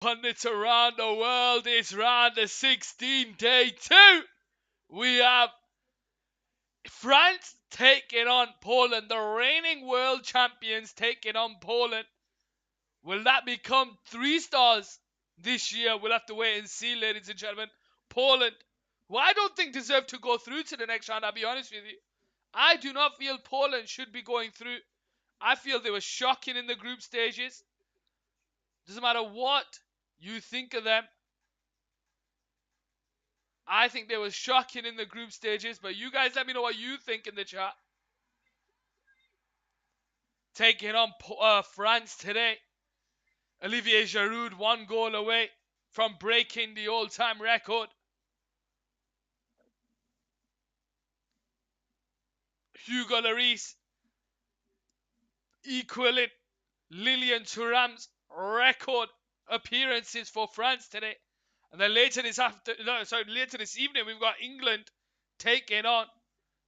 Pundits around the world, it's round the 16, day 2. We have France taking on Poland, the reigning world champions taking on Poland. Will that become 3 stars this year? We'll have to wait and see, ladies and gentlemen. Poland, who I don't think deserve to go through to the next round, I'll be honest with you. I do not feel Poland should be going through. I feel they were shocking in the group stages. Doesn't matter what you think of them. I think they were shocking in the group stages, but you guys let me know what you think in the chat. Taking on France today. Olivier Giroud 1 goal away from breaking the all-time record. Hugo Lloris equaling Lilian Thuram's record appearances for France today. And then later this evening, we've got England taking on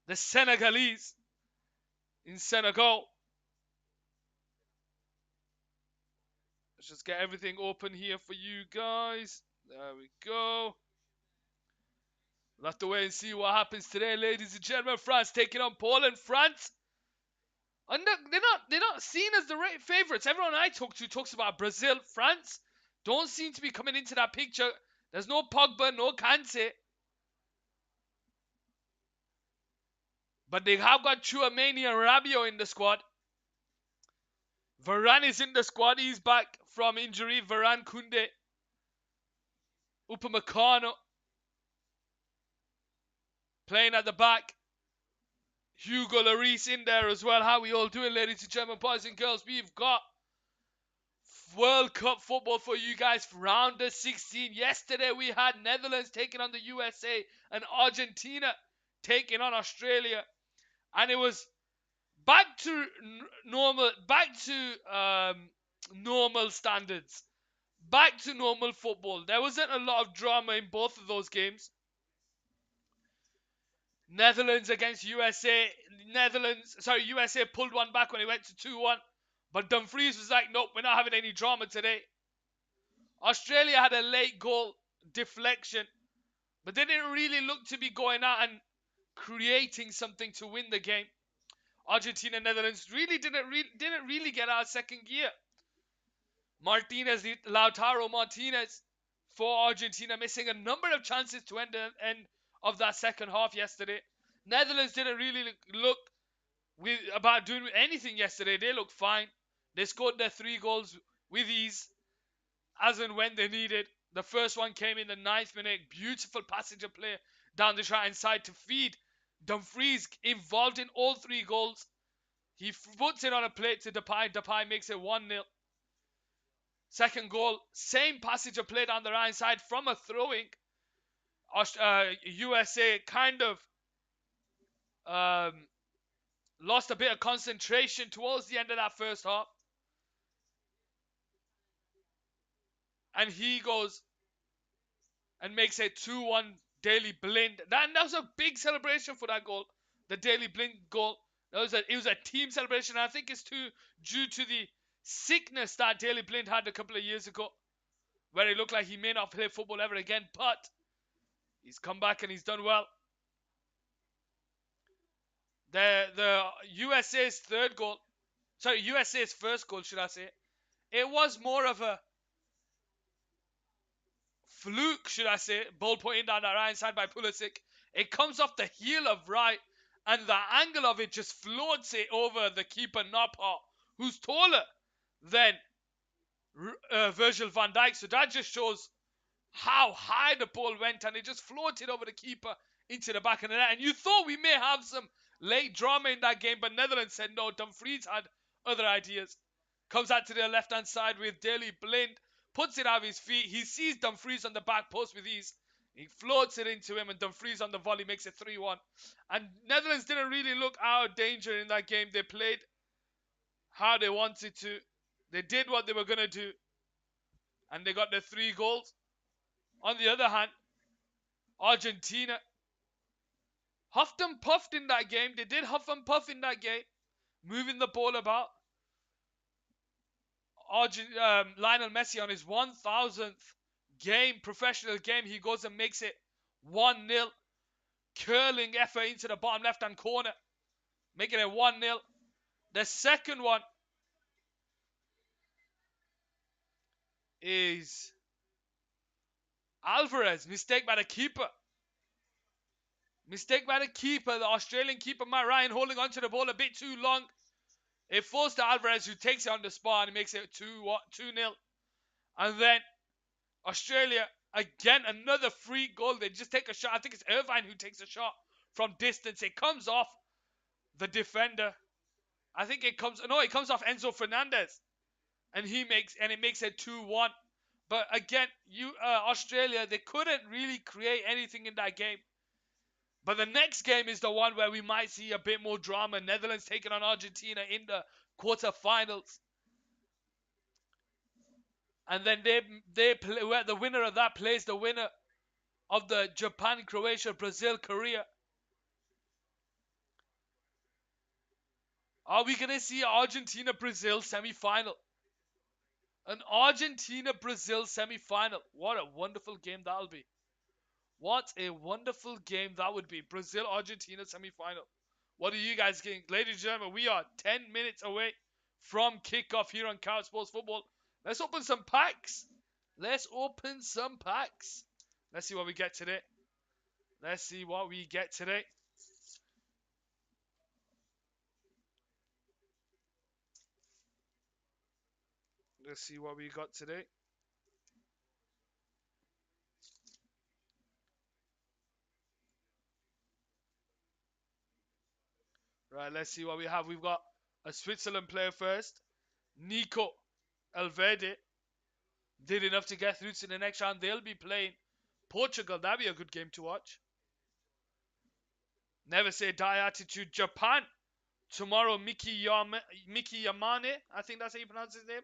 the Senegalese in Senegal. Let's just get everything open here for you guys. There we go. We'll have to wait and see what happens today, ladies and gentlemen. France taking on Poland. France, they're not seen as the favourites. Everyone I talk to talks about Brazil. France don't seem to be coming into that picture. There's no Pogba, no Kante. But they have got Tchouaméni and Rabiot in the squad. Varane is in the squad. He's back from injury. Varane, Koundé, Upamecano playing at the back. Hugo Lloris in there as well. How we all doing, ladies and gentlemen, boys and girls? We've got World Cup football for you guys. Round of 16. Yesterday we had Netherlands taking on the USA and Argentina taking on Australia. And it was back to normal standards. Back to normal football. There wasn't a lot of drama in both of those games. Netherlands against USA. USA pulled one back when it went to 2-1. But Dumfries was like, nope, we're not having any drama today. Australia had a late goal deflection, but they didn't really look to be going out and creating something to win the game. Argentina, Netherlands really didn't really get out of second gear. Lautaro Martinez for Argentina missing a number of chances to end of that second half yesterday. Netherlands didn't really look about doing anything yesterday. They looked fine. They scored their 3 goals with ease as and when they needed. The first one came in the 9th minute. Beautiful passage of play down the right hand side to feed Dumfries, involved in all 3 goals. He puts it on a plate to Depay. Depay makes it 1-0. Second goal, same passage of play down the right hand side from a throwing. USA kind of lost a bit of concentration towards the end of that first half. And he goes and makes a 2-1 Daley Blind. That was a big celebration for that goal. The Daley Blind goal. It was a team celebration. I think it's due to the sickness that Daley Blind had a couple of years ago, where it looked like he may not play football ever again, but he's come back and he's done well. The USA's first goal, should I say, it was more of a fluke, should I say, ball pointing down the right hand side by Pulisic. It comes off the heel of right, and the angle of it just floats it over the keeper Napa, who's taller than Virgil van Dijk. So that just shows how high the ball went, and it just floated over the keeper into the back of the net. And you thought we may have some late drama in that game, but Netherlands said no. Dumfries had other ideas. Comes out to the left-hand side with Daley Blind. Puts it out of his feet. He sees Dumfries on the back post with ease. He floats it into him, and Dumfries on the volley makes it 3-1. And Netherlands didn't really look out of danger in that game. They played how they wanted to. They did what they were going to do. And they got their 3 goals. On the other hand, Argentina huffed and puffed in that game. They did huff and puff in that game, moving the ball about. Lionel Messi on his 1,000th professional game. He goes and makes it 1-0. Curling effort into the bottom left-hand corner, making it 1-0. The second one is Alvarez. Mistake by the keeper. Mistake by the keeper. The Australian keeper, Matt Ryan, holding onto the ball a bit too long. It falls to Alvarez, who takes it on the spot and makes it 2-0. And then Australia, again, another free goal. They just take a shot. I think it's Irvine who takes a shot from distance. It comes off the defender. I think it comes off Enzo Fernandez. And it makes it 2-1. But again, Australia, they couldn't really create anything in that game. But the next game is the one where we might see a bit more drama. Netherlands taking on Argentina in the quarterfinals. And then they play, where the winner of that plays the winner of the Japan, Croatia, Brazil, Korea. Are we going to see Argentina-Brazil semi-final? An Argentina-Brazil semi-final. What a wonderful game that'll be. What a wonderful game that would be. Brazil-Argentina semi-final. What do you guys think? Ladies and gentlemen, we are 10 minutes away from kickoff here on Couch Sports Football. Let's open some packs. Let's open some packs. Let's see what we get today. Let's see what we get today. Let's see what we got today. Right, let's see what we have. We've got a Switzerland player first. Nico Elvede did enough to get through to the next round. They'll be playing Portugal. That'd be a good game to watch. Never say die attitude. Japan. Tomorrow, Miki Yamane. I think that's how you pronounce his name.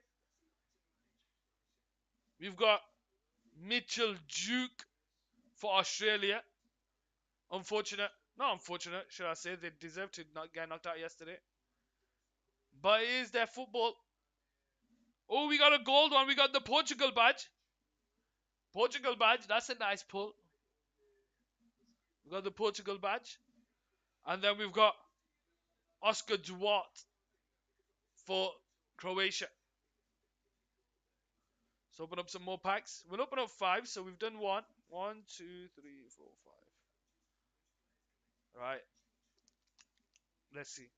We've got Mitchell Duke for Australia. Unfortunate. Not unfortunate, should I say. They deserve to not get knocked out yesterday. But it is their football. Oh, we got a gold one. We got the Portugal badge. Portugal badge. That's a nice pull. We got the Portugal badge. And then we've got Oscar Duarte for Croatia. Let's open up some more packs. We'll open up 5. So we've done 1. 1, 2, 3, 4, 5. Right. Let's see.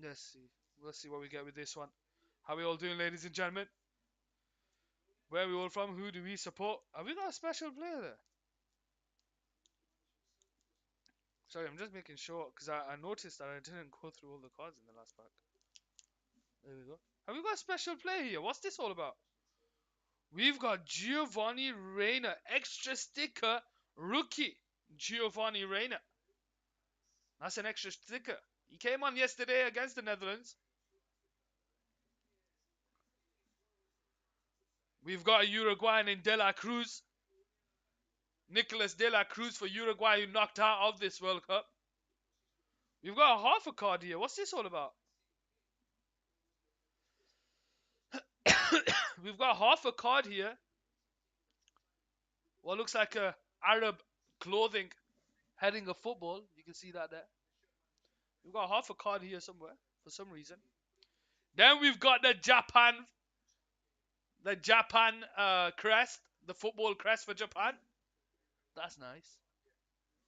Let's see. Let's see what we get with this one. How we all doing, ladies and gentlemen? Where are we all from? Who do we support? Have we got a special player there? Sorry, I'm just making sure because I noticed that I didn't go through all the cards in the last pack. There we go. Have we got a special player here? What's this all about? We've got Giovanni Reina, extra sticker rookie. Giovanni Reina. That's an extra sticker. He came on yesterday against the Netherlands. We've got a Uruguayan in De La Cruz. Nicolas De La Cruz for Uruguay, who knocked out of this World Cup. We've got a half a card here. What's this all about? We've got half a card here. What looks like a Arab clothing heading a football. You can see that there. We've got half a card here somewhere for some reason. Then we've got the Japan crest, the football crest for Japan. That's nice.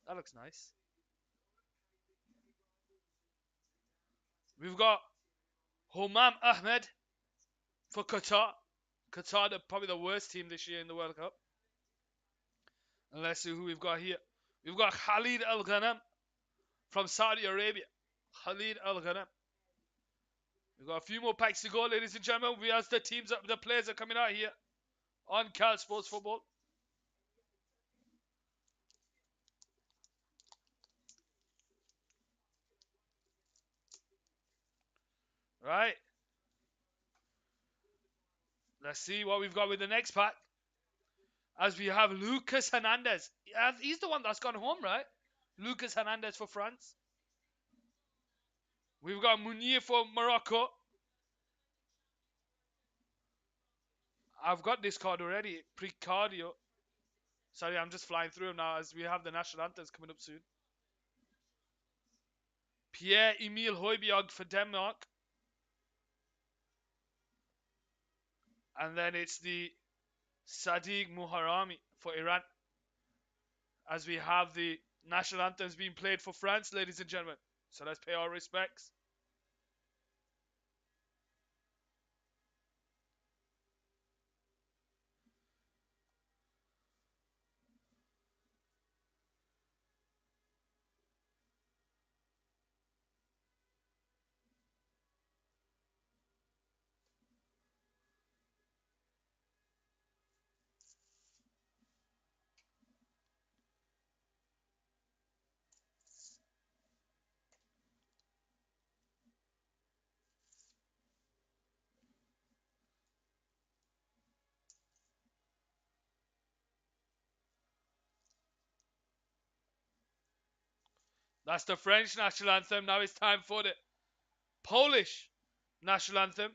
That looks nice. We've got Homam Ahmed for Qatar. Qatar, probably the worst team this year in the World Cup. And let's see who we've got here. We've got Khalid Al Ghanam from Saudi Arabia. Khalid Al Ghanam. We've got a few more packs to go, ladies and gentlemen. We as the players are coming out here on Cal Sports Football. Right. Let's see what we've got with the next pack. As we have Lucas Hernandez. He's the one that's gone home, right? Lucas Hernandez for France. We've got Munir for Morocco. I've got this card already. Precardio. Sorry, I'm just flying through them now as we have the national anthems coming up soon. Pierre-Emile Højbjerg for Denmark. And then it's the Sadiq Muharami for Iran. As we have the national anthems being played for France, ladies and gentlemen. So let's pay our respects. That's the French national anthem. Now it's time for the Polish national anthem.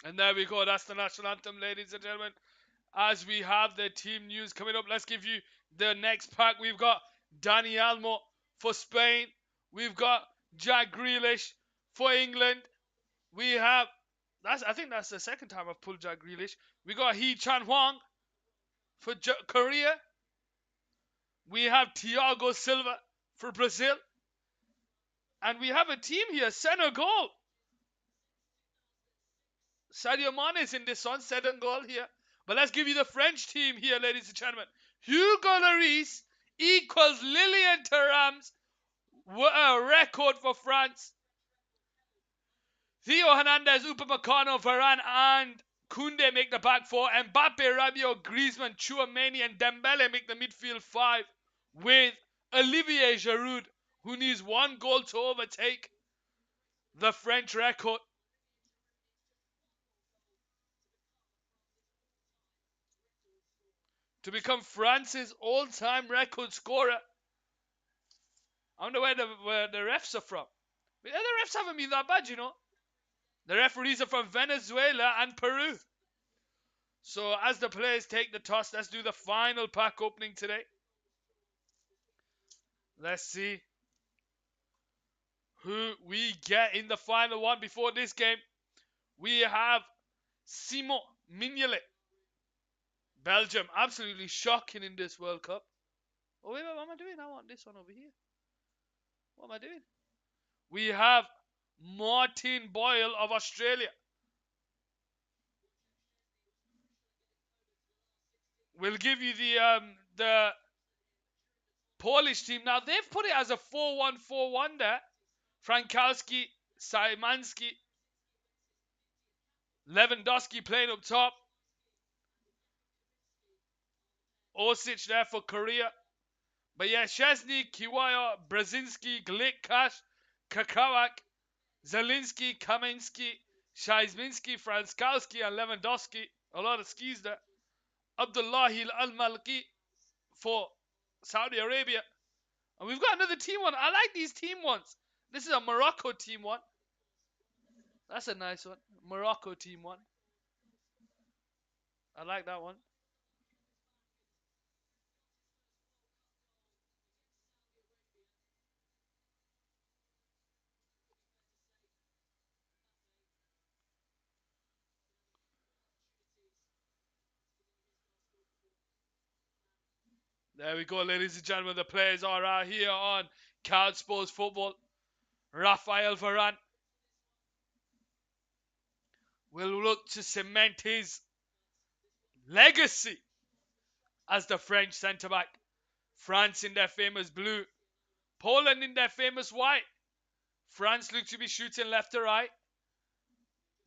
And there we go. That's the national anthem, ladies and gentlemen. As we have the team news coming up, let's give you the next pack. We've got Dani Almo for Spain. We've got Jack Grealish for England. We have I think that's the second time I've pulled Jack Grealish. We got Hee Chan Hwang for Korea. We have Thiago Silva for Brazil. And we have a team here, Senegal. Sadio Mane is in this one, Senegal here. But let's give you the French team here, ladies and gentlemen. Hugo Lloris equals Lilian Thuram's record for France. Theo Hernandez, Upamecano, Varane, and Koundé make the back four. Mbappe, Rabiot, Griezmann, Chouameni, and Dembele make the midfield five. With Olivier Giroud, who needs one goal to overtake the French record. To become France's all-time record scorer. I wonder where the refs are from. The refs haven't been that bad, you know. The referees are from Venezuela and Peru. So as the players take the toss, let's do the final pack opening today. Let's see who we get in the final one. Before this game, we have Simon Mignolet. Belgium, absolutely shocking in this World Cup. Oh, wait, what am I doing? I want this one over here. What am I doing? We have Martin Boyle of Australia. We'll give you the Polish team. Now, they've put it as a 4-1-4-1 there. Frankowski, Szymanski. Lewandowski playing up top. Osic there for Korea. But yeah, Szczesny, Kiwaya, Brzezinski, Glick, Kash, Kakawak, Zelinski, Kamiński, Shaizminski, Franskowski, and Lewandowski. A lot of skis there. Abdullahi Al Malki for Saudi Arabia. And we've got another team one. I like these team ones. This is a Morocco team one. That's a nice one. Morocco team one. I like that one. There we go, ladies and gentlemen. The players are out here on Couch Sports Football. Rafael Varane will look to cement his legacy as the French centre back. France in their famous blue, Poland in their famous white. France look to be shooting left to right,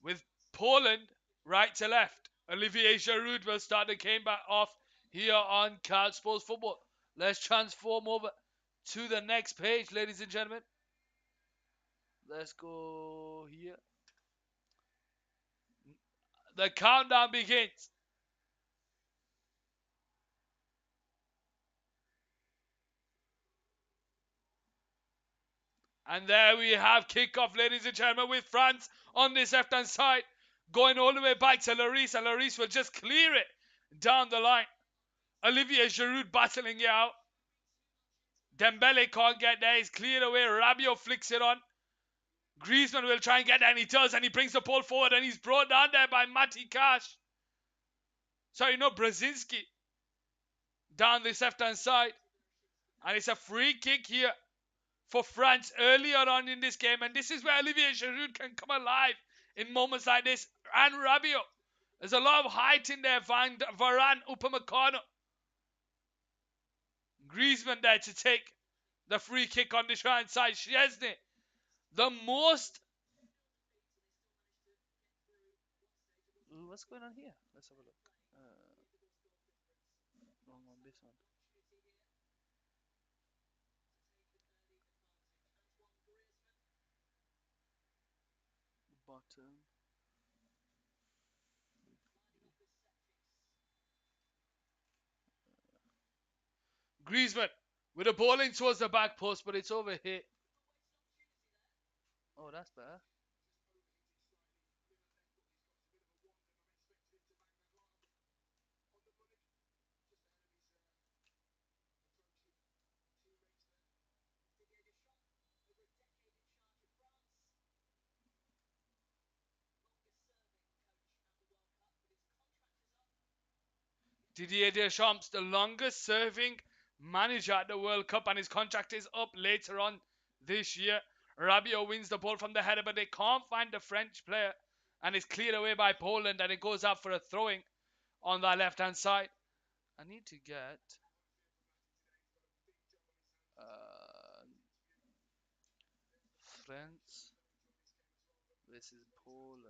with Poland right to left. Olivier Giroud will start the game back off here on Couch Sports Football. Let's transform over to the next page, ladies and gentlemen. Let's go here. The countdown begins. And there we have kickoff, ladies and gentlemen, with France on this left-hand side, going all the way back to Lloris, and Lloris will just clear it down the line. Olivier Giroud battling it out. Dembele can't get there. He's cleared away. Rabiot flicks it on. Griezmann will try and get there, and he does, and he brings the ball forward, and he's brought down there by Mati Cash. Sorry, no, Brzezinski. Down this left-hand side. And it's a free kick here for France earlier on in this game. And this is where Olivier Giroud can come alive in moments like this. And Rabiot. There's a lot of height in there. Varane, Upamecano. Griezmann there to take the free kick on this right side. Szczesny. The most... Ooh, what's going on here? Let's have a look. Wrong one, this one. Bottom. Griezmann with a ball in towards the back post, but it's over here. Oh, that's better. Didier Deschamps, the longest serving manager at the World Cup, and his contract is up later on this year. Rabiot wins the ball from the header, but they can't find the French player, and it's cleared away by Poland, and it goes out for a throwing on that left-hand side. I need to get France versus Poland.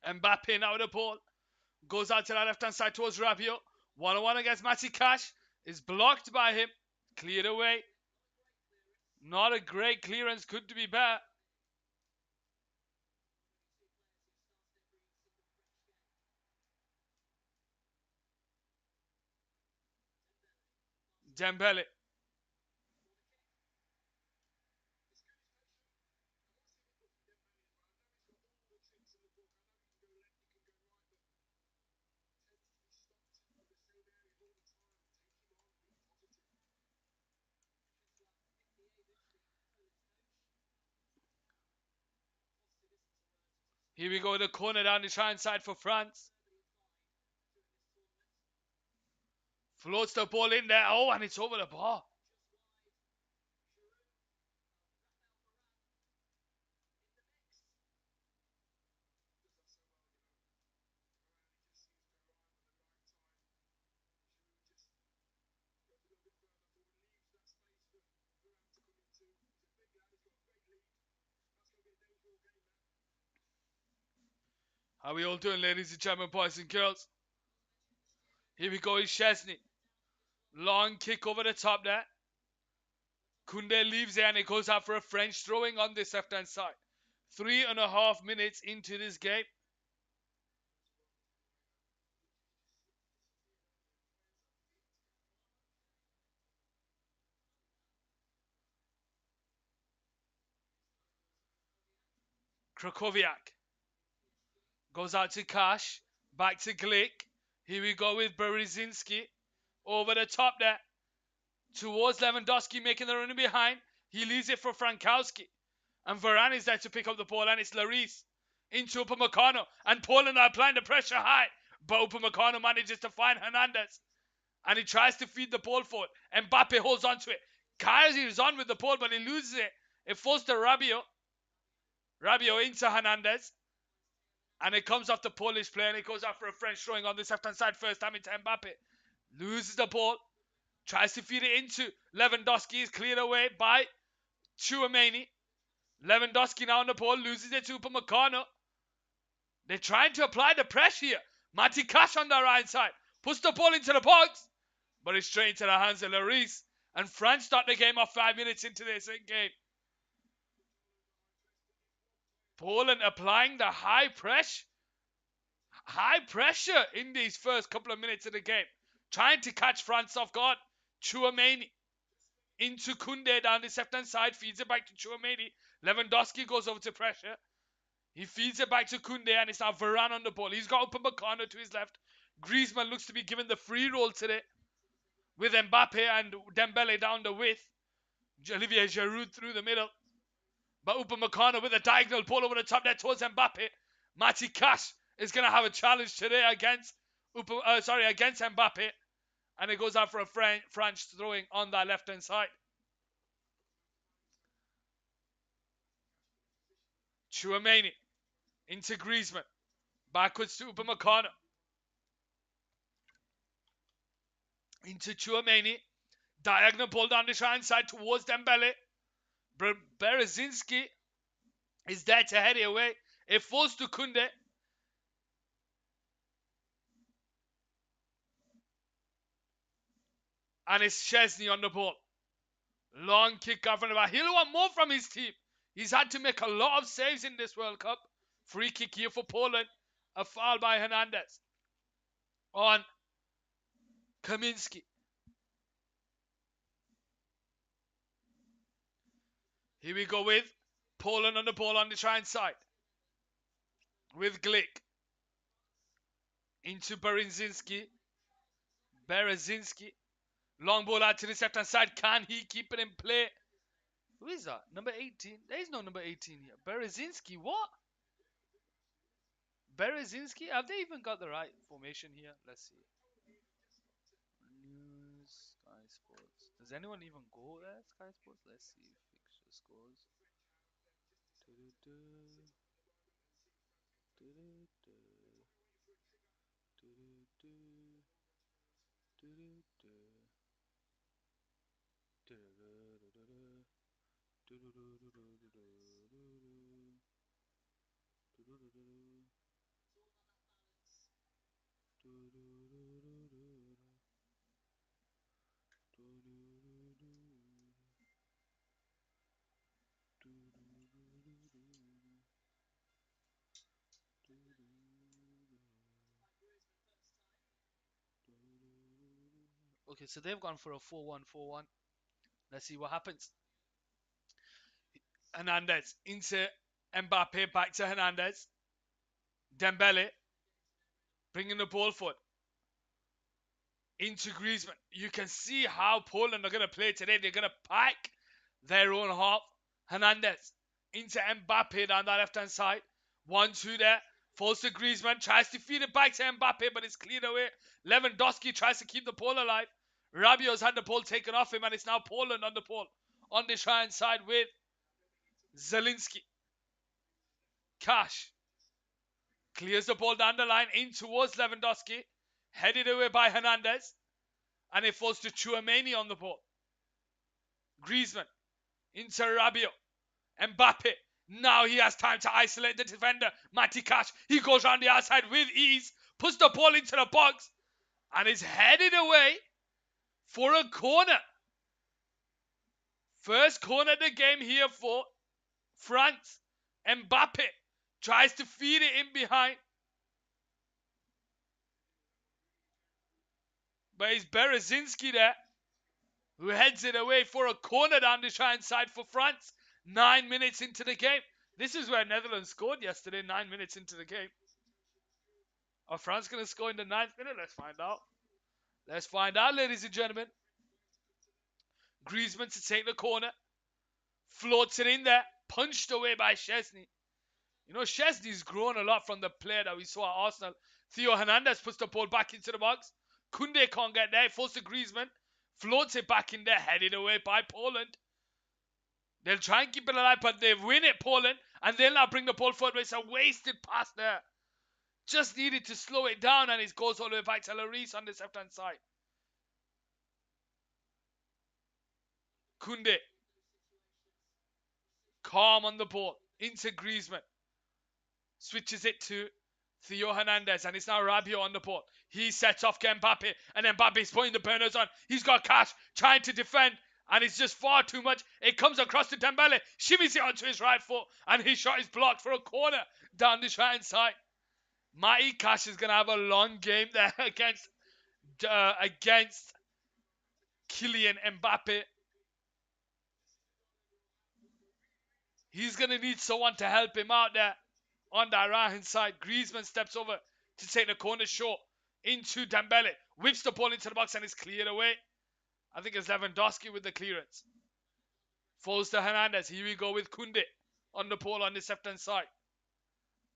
Mbappe now with the ball. Goes out to the left-hand side towards Rabiot. 1-on-1 against Mati Cash. Is blocked by him. Cleared away. Not a great clearance. Could be better. Dembele. Here we go, the corner down the right side for France. Floats the ball in there. Oh, and it's over the bar. How we all doing, ladies and gentlemen, boys and girls? Here we go, it's Chesney. Long kick over the top there. Kunde leaves it and it goes out for a French throwing on this left-hand side. 3.5 minutes into this game. Krakowiak goes out to Kash. Back to Glick. Here we go with Berezynski. Over the top there. Towards Lewandowski, making the run behind. He leaves it for Frankowski. And Varane is there to pick up the ball, and it's Lloris into Upamecano. And Poland are applying the pressure high. But Upamecano manages to find Hernandez. And he tries to feed the ball forward. Mbappe holds on to it. Kaiser is on with the ball, but he loses it. It falls to Rabiot. Rabiot into Hernandez. And it comes off the Polish player, and it goes out for a French throwing on this left-hand side first time into Mbappe. Loses the ball. Tries to feed it into Lewandowski. Is cleared away by Tchouaméni. Lewandowski now on the ball. Loses it to Upamecano. They're trying to apply the pressure here. Mati Cash on the right side. Puts the ball into the box. But it's straight into the hands of Lloris. And France start the game off 5 minutes into this game. Poland applying the high pressure in these first couple of minutes of the game. Trying to catch France off guard. Tchouaméni into Kunde down the left-hand side. Feeds it back to Tchouaméni. Lewandowski goes over to pressure. He feeds it back to Kunde, and it's now Varane on the ball. He's got Upamecano to his left. Griezmann looks to be given the free roll today, with Mbappe and Dembele down the width. Olivier Giroud through the middle. But Upamecano with a diagonal ball over the top there towards Mbappe. Mati Cash is going to have a challenge today against Mbappe. And it goes out for a French throwing on that left-hand side. Tchouaméni into Griezmann. Backwards to Upamecano. Into Tchouaméni. Diagonal ball down the right side towards Dembele. Berezynski is there to head it away. It falls to Kunde. And it's Chesney on the ball. Long kick out from the back. He'll want more from his team. He's had to make a lot of saves in this World Cup. Free kick here for Poland. A foul by Hernandez on Kaminski. Here we go with Poland on the ball on the right side. With Glick. Into Berezynski. Long ball out to the left-hand side. Can he keep it in play? Who is that? Number 18? There is no number 18 here. Berezynski, what? Berezynski? Have they even got the right formation here? Let's see. News, Sky Sports. Does anyone even go there, Sky Sports? Let's see. Fixture scores. Okay, so they've gone for a 4-1-4-1. Let's see what happens. Hernandez into Mbappe, back to Hernandez. Dembele bringing the ball forward. Into Griezmann. You can see how Poland are going to play today. They're going to pack their own half. Hernandez into Mbappe down that left-hand side. 1-2 there. Falls to Griezmann. Tries to feed it back to Mbappe, but it's cleared away. Lewandowski tries to keep the ball alive. Rabiot's had the ball taken off him, and it's now Poland on the ball. On the right-hand side with Zielinski. Cash clears the ball down the line in towards Lewandowski. Headed away by Hernandez. And it falls to Tchouaméni on the ball. Griezmann into Rabiot. Mbappe Now he has time to isolate the defender, Matty Cash. He goes around the outside with ease, puts the ball into the box, and is headed away for a corner. First corner of the game here for France. Mbappe tries to feed it in behind. But it's Berezinski there who heads it away for a corner down the right side for France. 9 minutes into the game. This is where Netherlands scored yesterday, 9 minutes into the game. Are France going to score in the 9th minute? Let's find out. Let's find out, ladies and gentlemen. Griezmann to take the corner. Floats it in there. Punched away by Szczesny. You know, Szczesny's grown a lot from the player that we saw at Arsenal. Theo Hernandez puts the ball back into the box. Koundé can't get there. Forced to Griezmann. Floats it back in there. Headed away by Poland. They'll try and keep it alive, but they win it, Poland. And they'll now bring the ball forward. It's a wasted pass there. Just needed to slow it down, and it goes all the way back to Lloris on the left-hand side. Koundé. Calm on the ball. Into Griezmann. Switches it to Theo Hernandez, and it's now Rabiot on the ball. He sets off Mbappe, and Mbappe's putting the burners on. He's got Cash trying to defend, and it's just far too much. It comes across to Dembele, shimmies it onto his right foot, and his shot is blocked for a corner down the right side. Matty Cash is going to have a long game there against Kylian Mbappe. He's going to need someone to help him out there on that right-hand side. Griezmann steps over to take the corner short into Dembele. Whips the ball into the box and is cleared away. I think it's Lewandowski with the clearance. Falls to Hernandez. Here we go with Koundé on the ball on the left-hand side.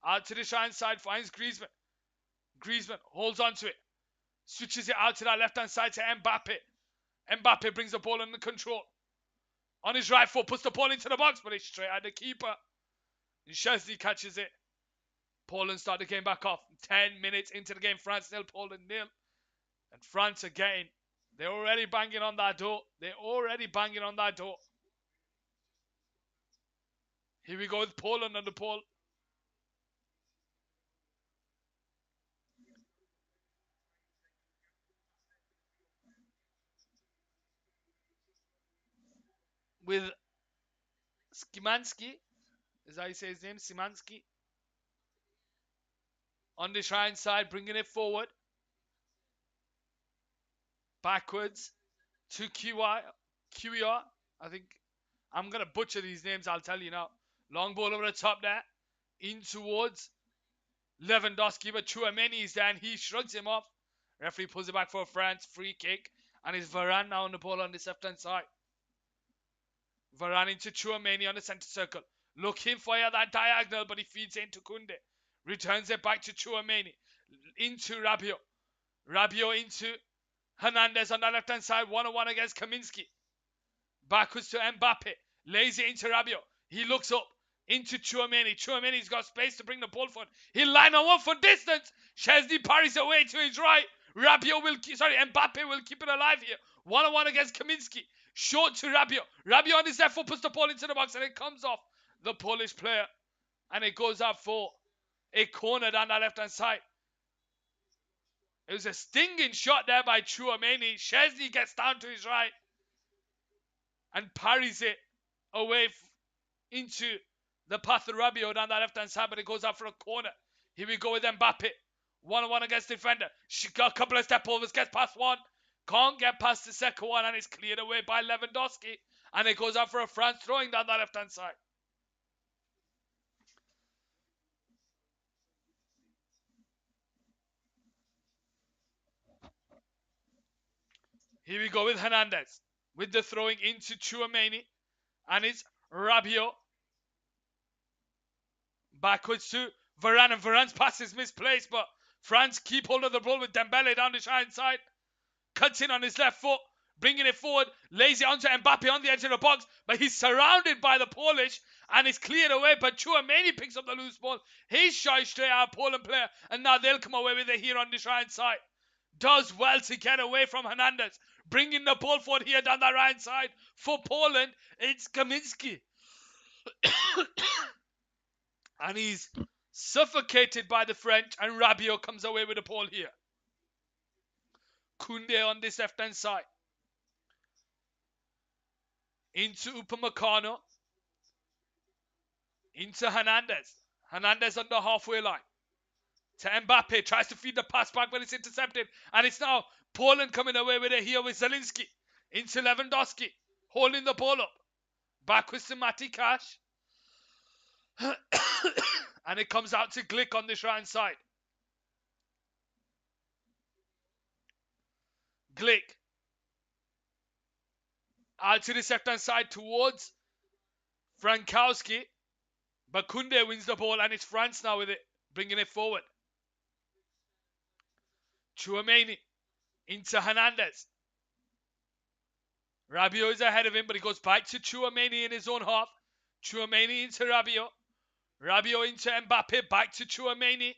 Out to the right-hand side, finds Griezmann. Griezmann holds on to it. Switches it out to that left-hand side to Mbappe. Mbappe brings the ball under control. On his right foot, puts the ball into the box, but it's straight at the keeper. And Szczesny catches it. Poland start the game back off. 10 minutes into the game, France 0, Poland 0. And France again, they're already banging on that door. They're already banging on that door. Here we go with Poland on the ball. With Szymanski. Is that how you say his name? Szymanski. On the right side, bringing it forward. Backwards to QER. I think I'm going to butcher these names, I'll tell you now. Long ball over the top there. In towards Lewandowski, but Tchouaméni is there and he shrugs him off. Referee pulls it back for a France free kick. And it's Varane now on the ball on the left-hand side. Varane into Tchouaméni on the centre circle. Looking for that diagonal, but he feeds it into Koundé. Returns it back to Tchouaméni. Into Rabiot. Rabiot into Hernandez on the left-hand side. 1-on-1 against Kaminski. Backwards to Mbappe. Lays it into Rabiot. He looks up into Tchouaméni. Tchouaméni's got space to bring the ball forward. He'll line on one for distance. Szczesny parries away to his right. Mbappe will keep it alive here. 1-on-1 against Kaminski. Short to Rabiot. Rabiot on his left foot puts the ball into the box and it comes off the Polish player. And it goes out for a corner down that left-hand side. It was a stinging shot there by Tchouaméni. Szczesny gets down to his right and parries it away into the path of Rabiot down that left-hand side, but it goes out for a corner. Here we go with Mbappe. 1-on-1 against the defender. She got a couple of step overs, gets past one. Can't get past the second one, and it's cleared away by Lewandowski. And it goes out for a France throwing down that left-hand side. Here we go with Hernandez. With the throwing into Tchouaméni. And it's Rabiot. Backwards to Varane. And Varane's pass is misplaced, but France keep hold of the ball with Dembele down the right side. Cuts in on his left foot. Bringing it forward. Lays it onto Mbappe on the edge of the box. But he's surrounded by the Polish. And it's cleared away. But Tchouaméni picks up the loose ball. He's shy straight out Poland player. And now they'll come away with it here on the right side. Does well to get away from Hernandez. Bringing the ball forward here down the right side. For Poland, it's Kaminski. And he's suffocated by the French, and Rabiot comes away with the ball here. Koundé on this left-hand side. Into Upamecano. Into Hernandez. Hernandez on the halfway line. To Mbappe. Tries to feed the pass back, but it's intercepted. And it's now Poland coming away with it here with Zelinski. Into Lewandowski. Holding the ball up. Back with Samati Cash. And it comes out to Glick on this right-hand side. Glick. Out to this left-hand side towards Frankowski. But Koundé wins the ball, and it's France now with it. Bringing it forward. Tchouaméni. Into Hernandez. Rabiot is ahead of him, but he goes back to Tchouaméni in his own half. Tchouaméni into Rabiot. Rabiot into Mbappe. Back to Tchouaméni.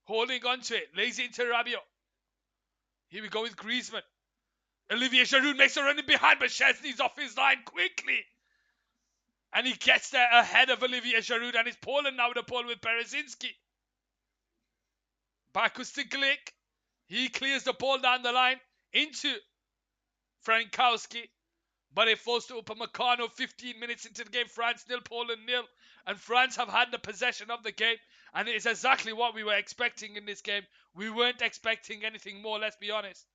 Holding on to it. Lays it into Rabiot. Here we go with Griezmann. Olivier Giroud makes a run in behind, but Szczesny's off his line quickly. And he gets there ahead of Olivier Giroud, and it's Poland now with the ball with Berezinski. Backwards to Glick. He clears the ball down the line into Frankowski. But it falls to Upamecano 15 minutes into the game. France 0, Poland 0. And France have had the possession of the game. And it is exactly what we were expecting in this game. We weren't expecting anything more, let's be honest.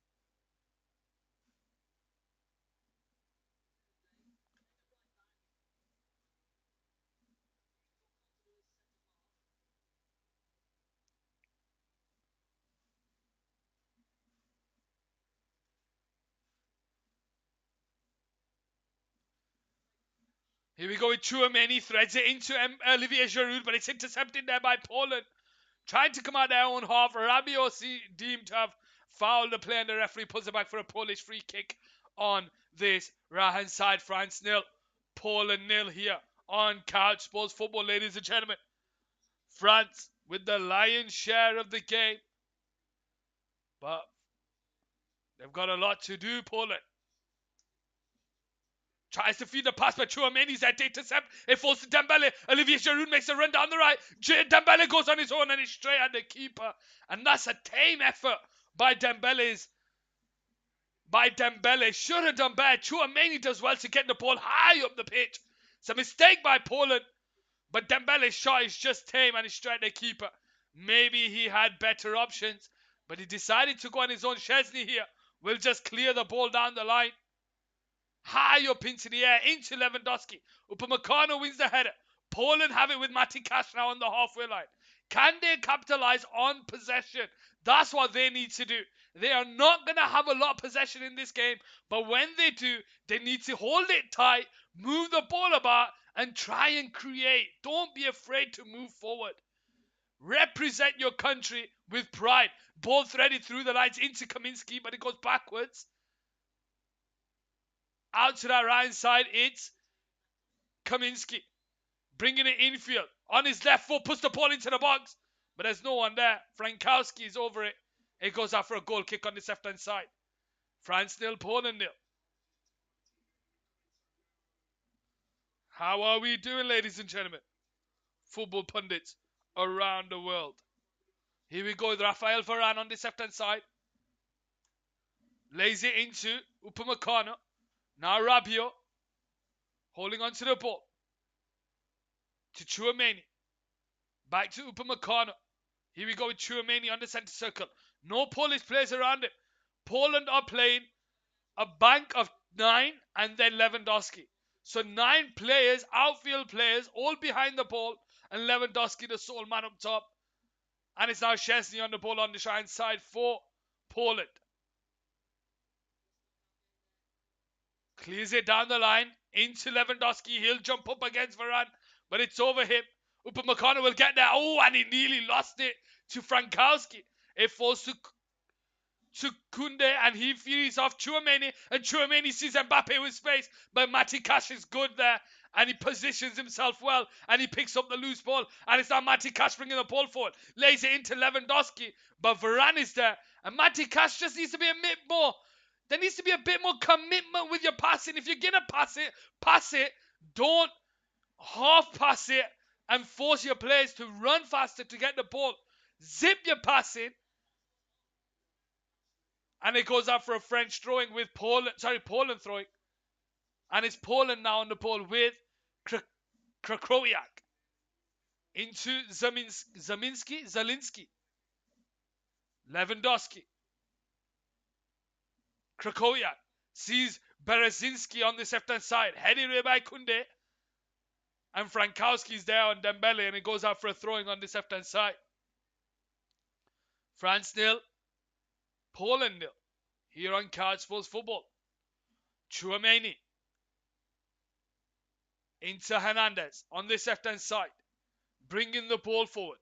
Here we go with Tchouaméni, threads it into Olivier Giroud, but it's intercepted there by Poland. Trying to come out their own half. Rabiot deemed to have fouled the play, and the referee pulls it back for a Polish free kick on this right-hand side. France 0, Poland 0 here on Couch Sports Football, ladies and gentlemen. France with the lion's share of the game. But they've got a lot to do, Poland. Tries to feed the pass, but Tchouaméni's there to intercept. It falls to Dembele. Olivier Giroud makes a run down the right. Dembele goes on his own, and it's straight at the keeper. And that's a tame effort by Dembele. Should have done better. Tchouaméni does well to get the ball high up the pitch. It's a mistake by Poland. But Dembele's shot is just tame, and it's straight at the keeper. Maybe he had better options, but he decided to go on his own. Szczesny here will just clear the ball down the line. High up into the air, into Lewandowski. Upamecano wins the header. Poland have it with Mati Cash now on the halfway line. Can they capitalize on possession? That's what they need to do. They are not going to have a lot of possession in this game, but when they do, they need to hold it tight, move the ball about, and try and create. Don't be afraid to move forward. Represent your country with pride. Ball threaded through the lines into Kaminski, but it goes backwards. Out to that right side, it's Kaminski. Bringing it infield. On his left foot, puts the ball into the box. But there's no one there. Frankowski is over it. It goes out for a goal kick on this left-hand side. France 0, Poland 0. How are we doing, ladies and gentlemen? Football pundits around the world. Here we go with Rafael Varane on this left-hand side. Lays it into Upamecano. Now Rabiot. Holding on to the ball. To Tchouaméni. Back to Upamecano. Here we go with Tchouaméni on the centre circle. No Polish players around him. Poland are playing a bank of 9 and then Lewandowski. So 9 players, outfield players, all behind the ball. And Lewandowski, the sole man up top. And it's now Szczesny on the ball on the right side for Poland. Clears it down the line into Lewandowski. He'll jump up against Varane, but it's over him. Upamecano will get there. Oh, and he nearly lost it to Frankowski. It falls to Koundé, and he feeds off Tchouaméni, and Tchouaméni sees Mbappe with space, but Mati Cash is good there, and he positions himself well, and he picks up the loose ball, and it's now Mati Cash bringing the ball forward, lays it into Lewandowski, but Varane is there, and Mati Cash just needs to be a bit more. There needs to be a bit more commitment with your passing. If you're going to pass it, pass it. Don't half pass it and force your players to run faster to get the ball. Zip your passing. And it goes out for a French throwing with Poland throwing. And it's Poland now on the ball with Krakowiak into Zielinski, Lewandowski. Krakowiak sees Berezinski on the left-hand side, headed away by Kunde. And Frankowski's there on Dembele, and it goes out for a throwing on the left-hand side. France 0, Poland 0. Here on Cards Sports Football. Chouameni into Hernandez on this left-hand side, bringing the ball forward.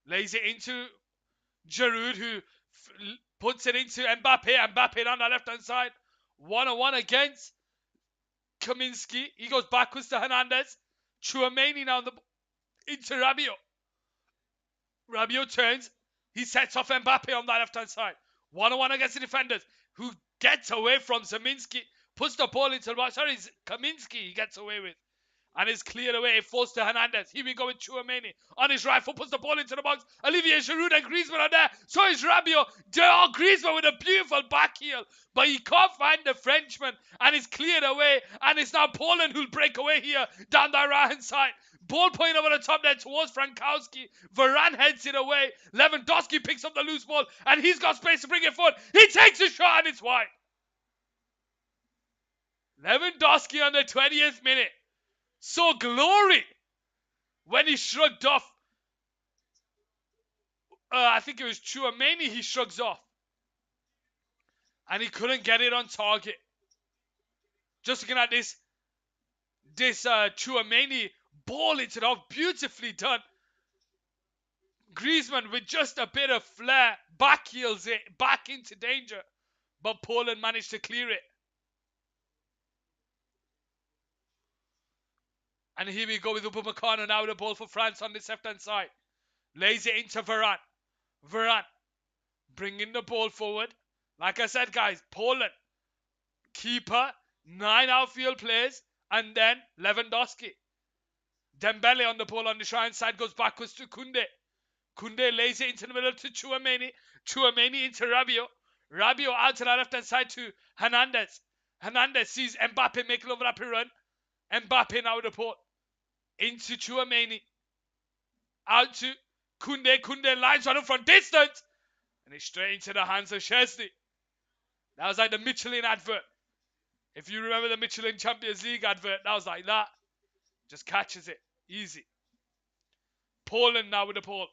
Lays it into Giroud, who puts it into Mbappe. Mbappe on the left-hand side. 1-on-1 against Kaminski. He goes backwards to Hernandez. Chouameni now into Rabiot. Rabiot turns. He sets off Mbappe on the left-hand side. 1-on-1 against the defenders, who gets away from Zeminski. Puts the ball into the box. Sorry, Kaminski he gets away with. And is cleared away. Forced to Hernandez. Here we go with Chouameni. On his right foot, puts the ball into the box. Olivier Giroud and Griezmann are there. So is Rabiot. Griezmann with a beautiful back heel. But he can't find the Frenchman. And is cleared away. And it's now Poland who'll break away here. Down the right-hand side. Ball point over the top there towards Frankowski. Varane heads it away. Lewandowski picks up the loose ball. And he's got space to bring it forward. He takes a shot and it's wide. Lewandowski on the 20th minute. So glory when he shrugged off. I think it was Chouameni he shrugs off. And he couldn't get it on target. Just looking at this Chouameni ball into it off. Beautifully done. Griezmann with just a bit of flair back heels it back into danger. But Poland managed to clear it. And here we go with Upamecano now with the ball for France on this left-hand side. Lays it into Varane. Varane bringing the ball forward. Like I said, guys, Poland. Keeper, 9 outfield players, and then Lewandowski. Dembele on the ball on the right side goes backwards to Kunde. Kunde lays it into the middle to Chouameni. Chouameni into Rabiot. Rabiot out to the left-hand side to Hernandez. Hernandez sees Mbappe make an overlapping run. Mbappe now with the ball. Into Chouameni. Out to Kunde. Kunde lines right up from distance. And it's straight into the hands of Szczesny. That was like the Michelin advert. If you remember the Michelin Champions League advert, that was like that. Just catches it. Easy. Poland now with the ball.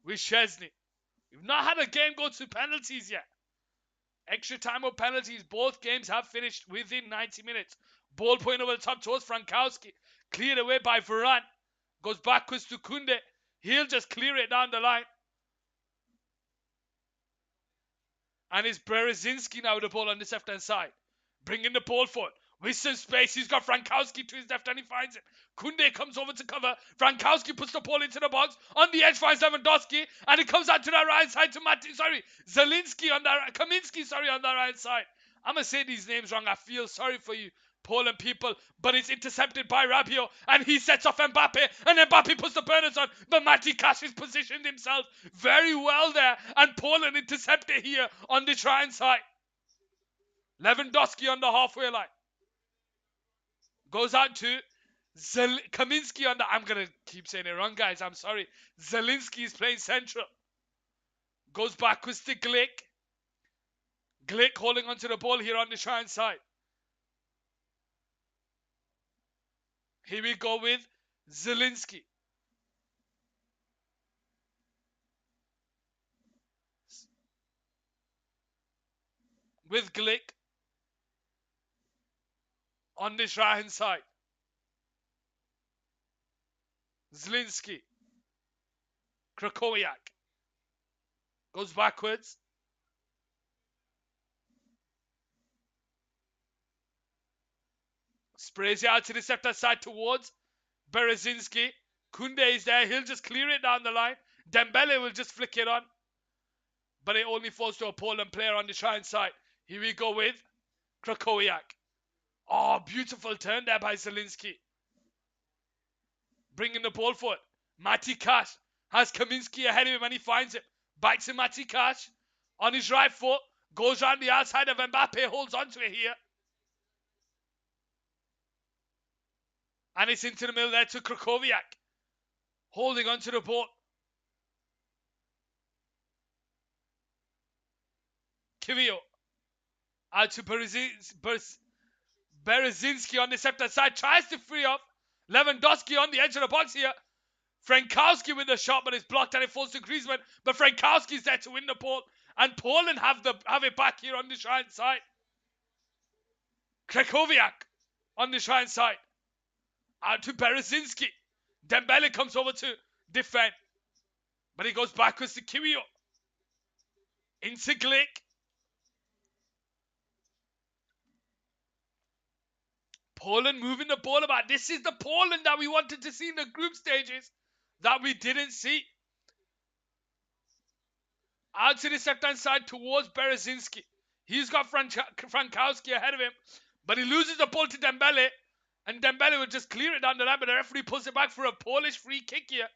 With Szczesny. We've not had a game go to penalties yet. Extra time or penalties. Both games have finished within 90 minutes. Ball point over the top towards Frankowski. Cleared away by Varane. Goes backwards to Kunde. He'll just clear it down the line. And it's Berezinski now with the ball on this left-hand side. Bringing the ball forward. With some space, he's got Frankowski to his left and he finds it. Kunde comes over to cover. Frankowski puts the ball into the box. On the edge finds Lewandowski. And it comes out to the right side to Kaminski on the right side. I'm going to say these names wrong. I feel sorry for you, Poland people. But it's intercepted by Rabiot. And he sets off Mbappe. And Mbappe puts the burners on. But Matty Cash has positioned himself very well there. And Poland intercepted here on the right side. Lewandowski on the halfway line. Goes out to Kaminski on the... I'm going to keep saying it wrong, guys. I'm sorry. Zielinski is playing central. Goes backwards to Glick. Glick holding onto the ball here on the right side. Here we go with Zielinski. With Glick. On this right-hand side. Zielinski. Krakowiak. Goes backwards. Sprays it out to the left-hand side towards Berezinski. Kunde is there. He'll just clear it down the line. Dembele will just flick it on. But it only falls to a Poland player on the right side. Here we go with Krakowiak. Oh, beautiful turn there by Zielinski. bringing the ball forward. Matty Cash has Kaminsky ahead of him and he finds him. Bites in Matty Cash on his right foot. Goes round the outside of Mbappe. Holds onto it here. And it's into the middle there to Krakowiak. Holding onto the ball. Kivio. Out to Berezinski on the left side. Tries to free up. Lewandowski on the edge of the box here. Frankowski with the shot, but it's blocked and it falls to Griezmann. But Frankowski's there to win the ball. And Poland have it back here on the right side. Krakowiak on the right side. Out to Berezinski. Dembele comes over to defend. But he goes backwards to Kivio. Into Glick. Poland moving the ball about. This is the Poland that we wanted to see in the group stages that we didn't see. Out to the left-hand side towards Berezinski. He's got Frankowski ahead of him. But he loses the ball to Dembele. And Dembele will just clear it down the line. But the referee pulls it back for a Polish free kick here.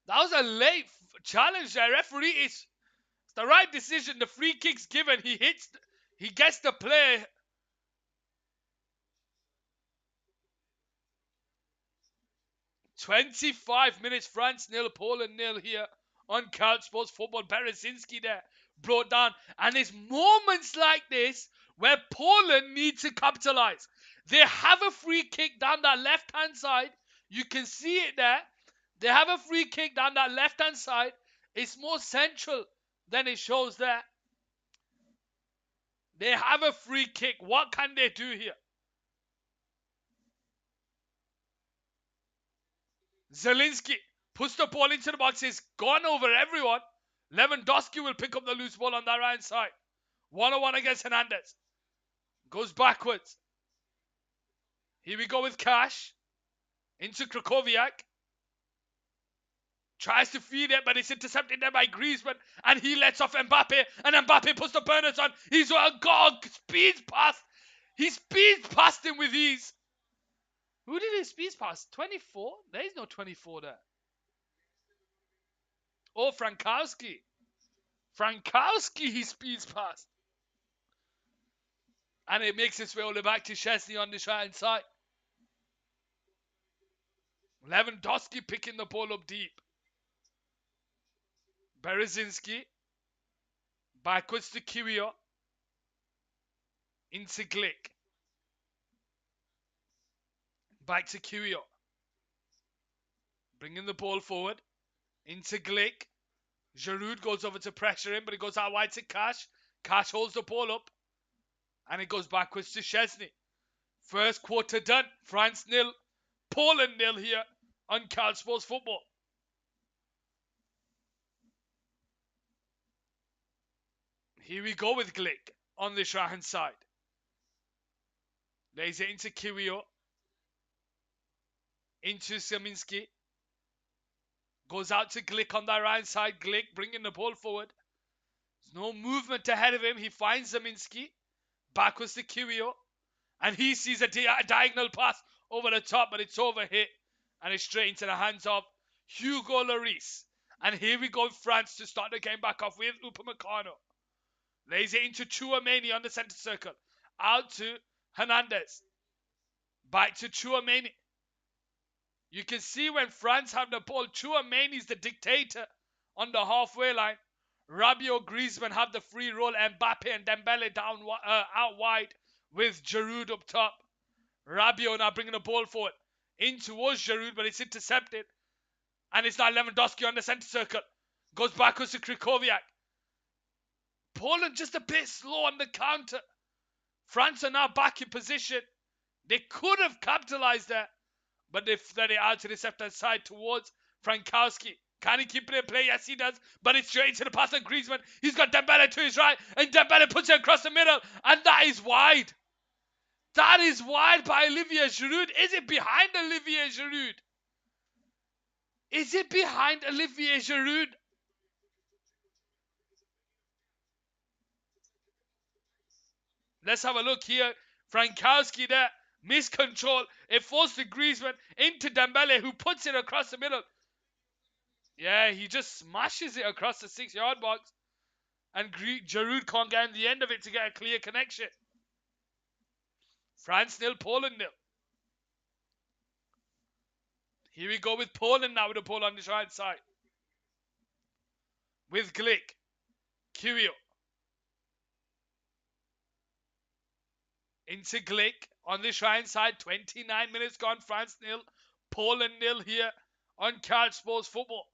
That was a late challenge there. Referee it's the right decision. The free kick's given. He gets the play. 25 minutes, France 0, Poland 0 here on Couch Sports Football. Berezinski there brought down. And it's moments like this where Poland need to capitalize. They have a free kick down that left-hand side. You can see it there. They have a free kick down that left-hand side. It's more central than it shows there. They have a free kick. What can they do here? Zelinski puts the ball into the box. It's gone over everyone. Lewandowski will pick up the loose ball on that right side. 1-on-1 against Hernandez. Goes backwards. Here we go with Cash. Into Krakowiak. Tries to feed it, but it's intercepted there by Griezmann. And he lets off Mbappe. And Mbappe puts the burners on. He's got speeds past. He speeds past him with ease. Who did he speed past? 24? There is no 24 there. Oh, Frankowski. Frankowski he speeds past. And it makes its way all the way back to Szczesny on the right hand side. Lewandowski picking the ball up deep. Berezinski. Backwards to Kivio. Into Glick. Back to Kivio. Bringing the ball forward. Into Glick. Giroud goes over to pressure him, but it goes out wide to Cash. Cash holds the ball up. And it goes backwards to Szczesny. First quarter done. France 0. Poland 0 here on Couch Sports Football. Here we go with Glick on the right hand side. Lays it into Kivio. Into Zelinski. Goes out to Glick on that right side. Glick bringing the ball forward. There's no movement ahead of him. He finds Zelinski. Backwards to Kivio. And he sees a diagonal pass over the top, but it's overhit. And it's straight into the hands of Hugo Lloris. And here we go with France to start the game back off with Upamecano. Lays it into Chouameni on the centre circle. Out to Hernandez. Back to Chouameni. You can see when France have the ball, Chouameni's the dictator on the halfway line. Rabiot, Griezmann have the free roll. Mbappe and Dembele down out wide with Giroud up top. Rabiot now bringing the ball forward. In towards Giroud, but it's intercepted. And it's now Lewandowski on the centre circle. Goes backwards to Krakowiak. Poland just a bit slow on the counter. France are now back in position. They could have capitalized there. But they fed it out to the left-hand side towards Frankowski. Can he keep it in play? Yes, he does. But it's straight to the pass of Griezmann. He's got Dembele to his right. And Dembele puts it across the middle. And that is wide. That is wide by Olivier Giroud. Is it behind Olivier Giroud? Is it behind Olivier Giroud? Let's have a look here. Frankowski there. Miscontrol. It falls to Griezmann into Dembele, who puts it across the middle. Yeah, he just smashes it across the 6-yard box. And Giroud can't get in the end of it to get a clear connection. France nil, Poland nil. Here we go with Poland now with the ball on the right side. With Glick. Kiwior. Into Glick on the right side. 29 minutes gone. France nil, Poland nil here on Carl Sports Football.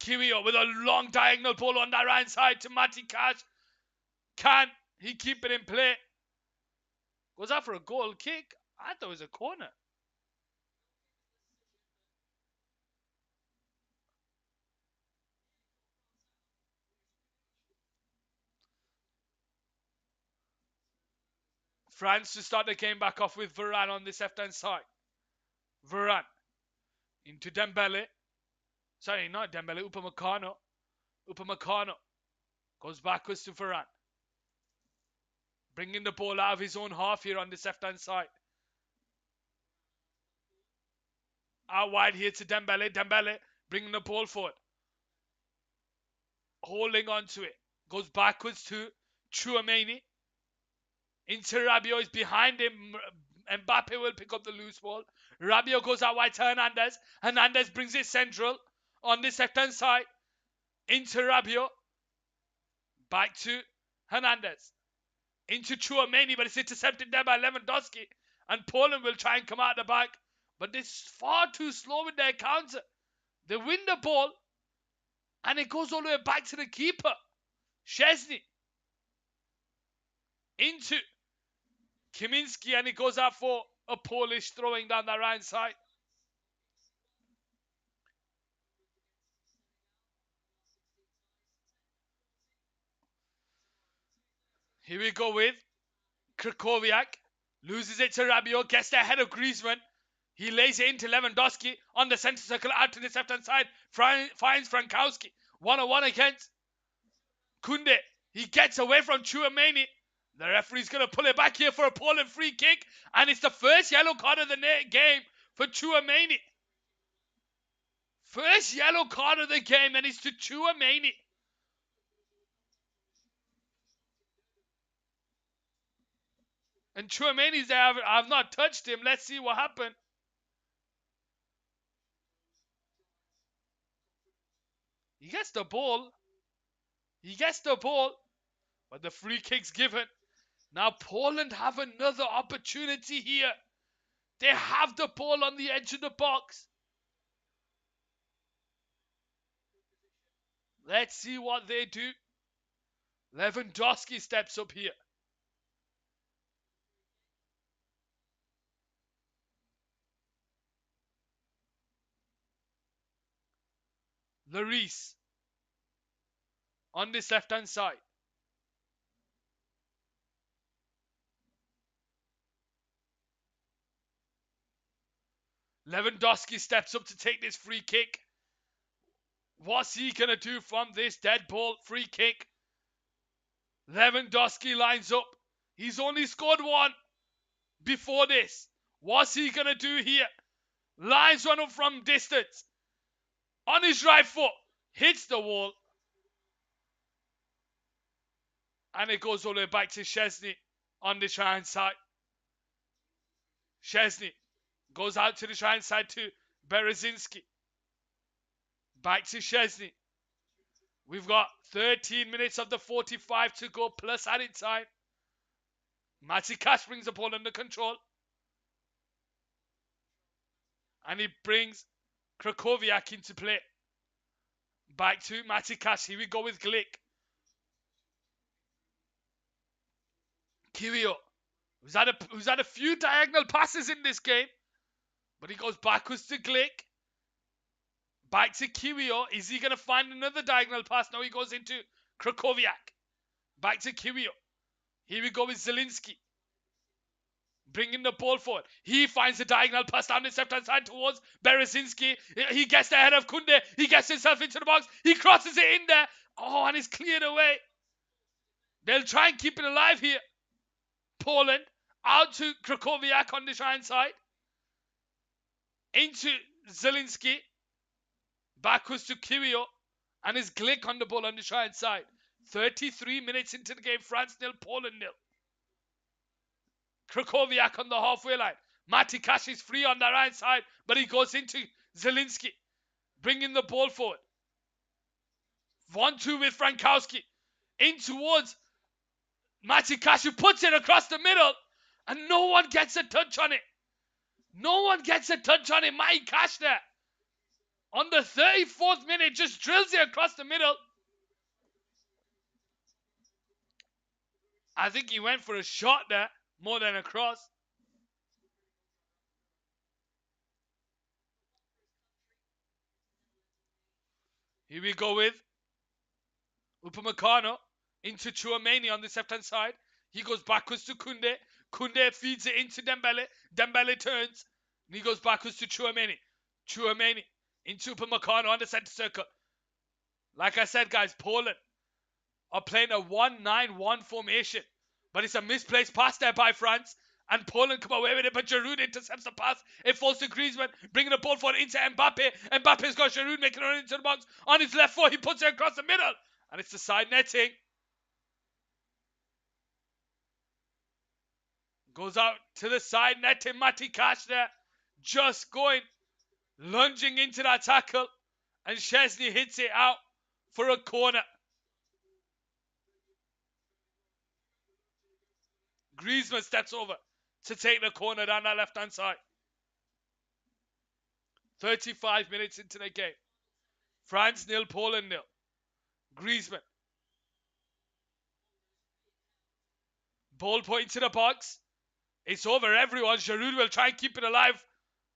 Kiwior with a long diagonal ball on that right side to Mati Cash. Can he keep it in play? Goes out for a goal kick. I thought it was a corner. France to start the game back off with Varane on this left-hand side. Varane into Dembele. Sorry, not Dembele. Upamecano. Upamecano goes backwards to Varane. Bringing the ball out of his own half here on this left-hand side. Out wide here to Dembele. Dembele bringing the ball forward. Holding on to it. Goes backwards to Tchouaméni. Into Rabiot is behind him. Mbappe will pick up the loose ball. Rabiot goes out wide to Hernandez. Hernandez brings it central on this left-hand side. Into Rabiot. Back to Hernandez. Into Tchouaméni, but it's intercepted there by Lewandowski. And Poland will try and come out the back. But it's far too slow with their counter. They win the ball. And it goes all the way back to the keeper. Szczesny. Into Kaminski, and it goes out for a Polish throwing down the right side. Here we go with Krychowiak. Loses it to Rabiot. Gets the head of Griezmann. He lays it into Lewandowski on the centre circle out to the left-hand side. Finds Frankowski. 1-on-1 against Kunde. He gets away from Tchouaméni. The referee's going to pull it back here for a Poland free kick. And it's the first yellow card of the game for Tchouaméni. First yellow card of the game, and it's to Tchouaméni. And Tchouaméni's there. I've not touched him. Let's see what happened. He gets the ball. He gets the ball. But the free kick's given. Now Poland have another opportunity here. They have the ball on the edge of the box. Let's see what they do. Lewandowski steps up here. Lloris on this left-hand side. Lewandowski steps up to take this free kick. What's he going to do from this dead ball free kick? Lewandowski lines up. He's only scored one before this. What's he going to do here? Lines one up from distance. On his right foot. Hits the wall. And it goes all the way back to Szczesny on the right-hand side. Szczesny goes out to the right-hand side to Berezinski. Back to Szczesny. We've got 13 minutes of the 45 to go plus added time. Mati Cash brings the ball under control. And he brings Krychowiak into play. Back to Mati Cash. Here we go with Glick. Kiwior. Who's had a few diagonal passes in this game. But he goes backwards to Glick. Back to Kiwior. Is he going to find another diagonal pass? No, he goes into Krychowiak. Back to Kiwior. Here we go with Zielinski. Bringing the ball forward. He finds a diagonal pass down his left-hand side towards Berezinski. He gets the head of Kunde. He gets himself into the box. He crosses it in there. Oh, and it's cleared away. They'll try and keep it alive here. Poland. Out to Krakowiak on the right side. Into Zelinski. Backwards to Kirio. And his Glick on the ball on the right side. 33 minutes into the game. France 0, Poland 0. Krakowiak on the halfway line. Matikash is free on the right side, but he goes into Zelinski, bringing the ball forward. 1-2 with Frankowski. In towards Matikash, who puts it across the middle, and no one gets a touch on it. No one gets a touch on it. Matikash there. On the 34th minute, just drills it across the middle. I think he went for a shot there, more than a cross. Here we go with Upamecano into Chouameni on the left-hand side. He goes backwards to Koundé. Koundé feeds it into Dembele. Dembele turns. And he goes backwards to Chouameni. Chouameni into Upamecano on the centre circle. Like I said, guys, Poland are playing a 1-9-1 formation. But it's a misplaced pass there by France. And Poland come away with it, but Giroud intercepts the pass. It falls to Griezmann, bringing the ball forward into Mbappe. Mbappe's got Giroud making a run into the box. On his left foot, he puts it across the middle. And it's the side netting. Goes out to the side netting. Matikash there. Just going, lunging into that tackle. And Szczesny hits it out for a corner. Griezmann steps over to take the corner down that left-hand side. 35 minutes into the game. France 0, Poland 0. Griezmann. Ball point to the box. It's over everyone. Giroud will try and keep it alive.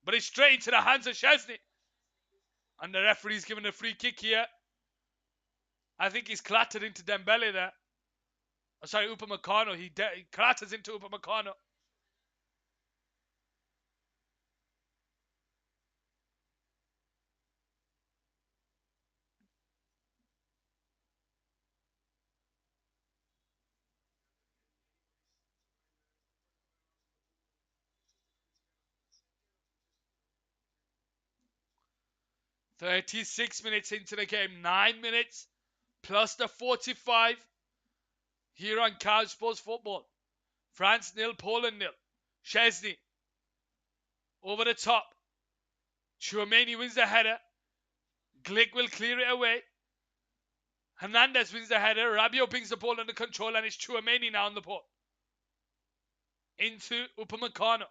But it's straight into the hands of Szczesny. And the referee's giving a free kick here. I think he's clattered into Dembele there. Oh, sorry, Upamecano. He clatters into Upamecano. "36 minutes into the game, 9 minutes plus the 45 here on Couch Sports Football. France 0, Poland 0. Szczesny over the top. Chouameni wins the header. Glick will clear it away. Hernandez wins the header. Rabiot brings the ball under control, and it's Chouameni now on the ball. Into Upamecano.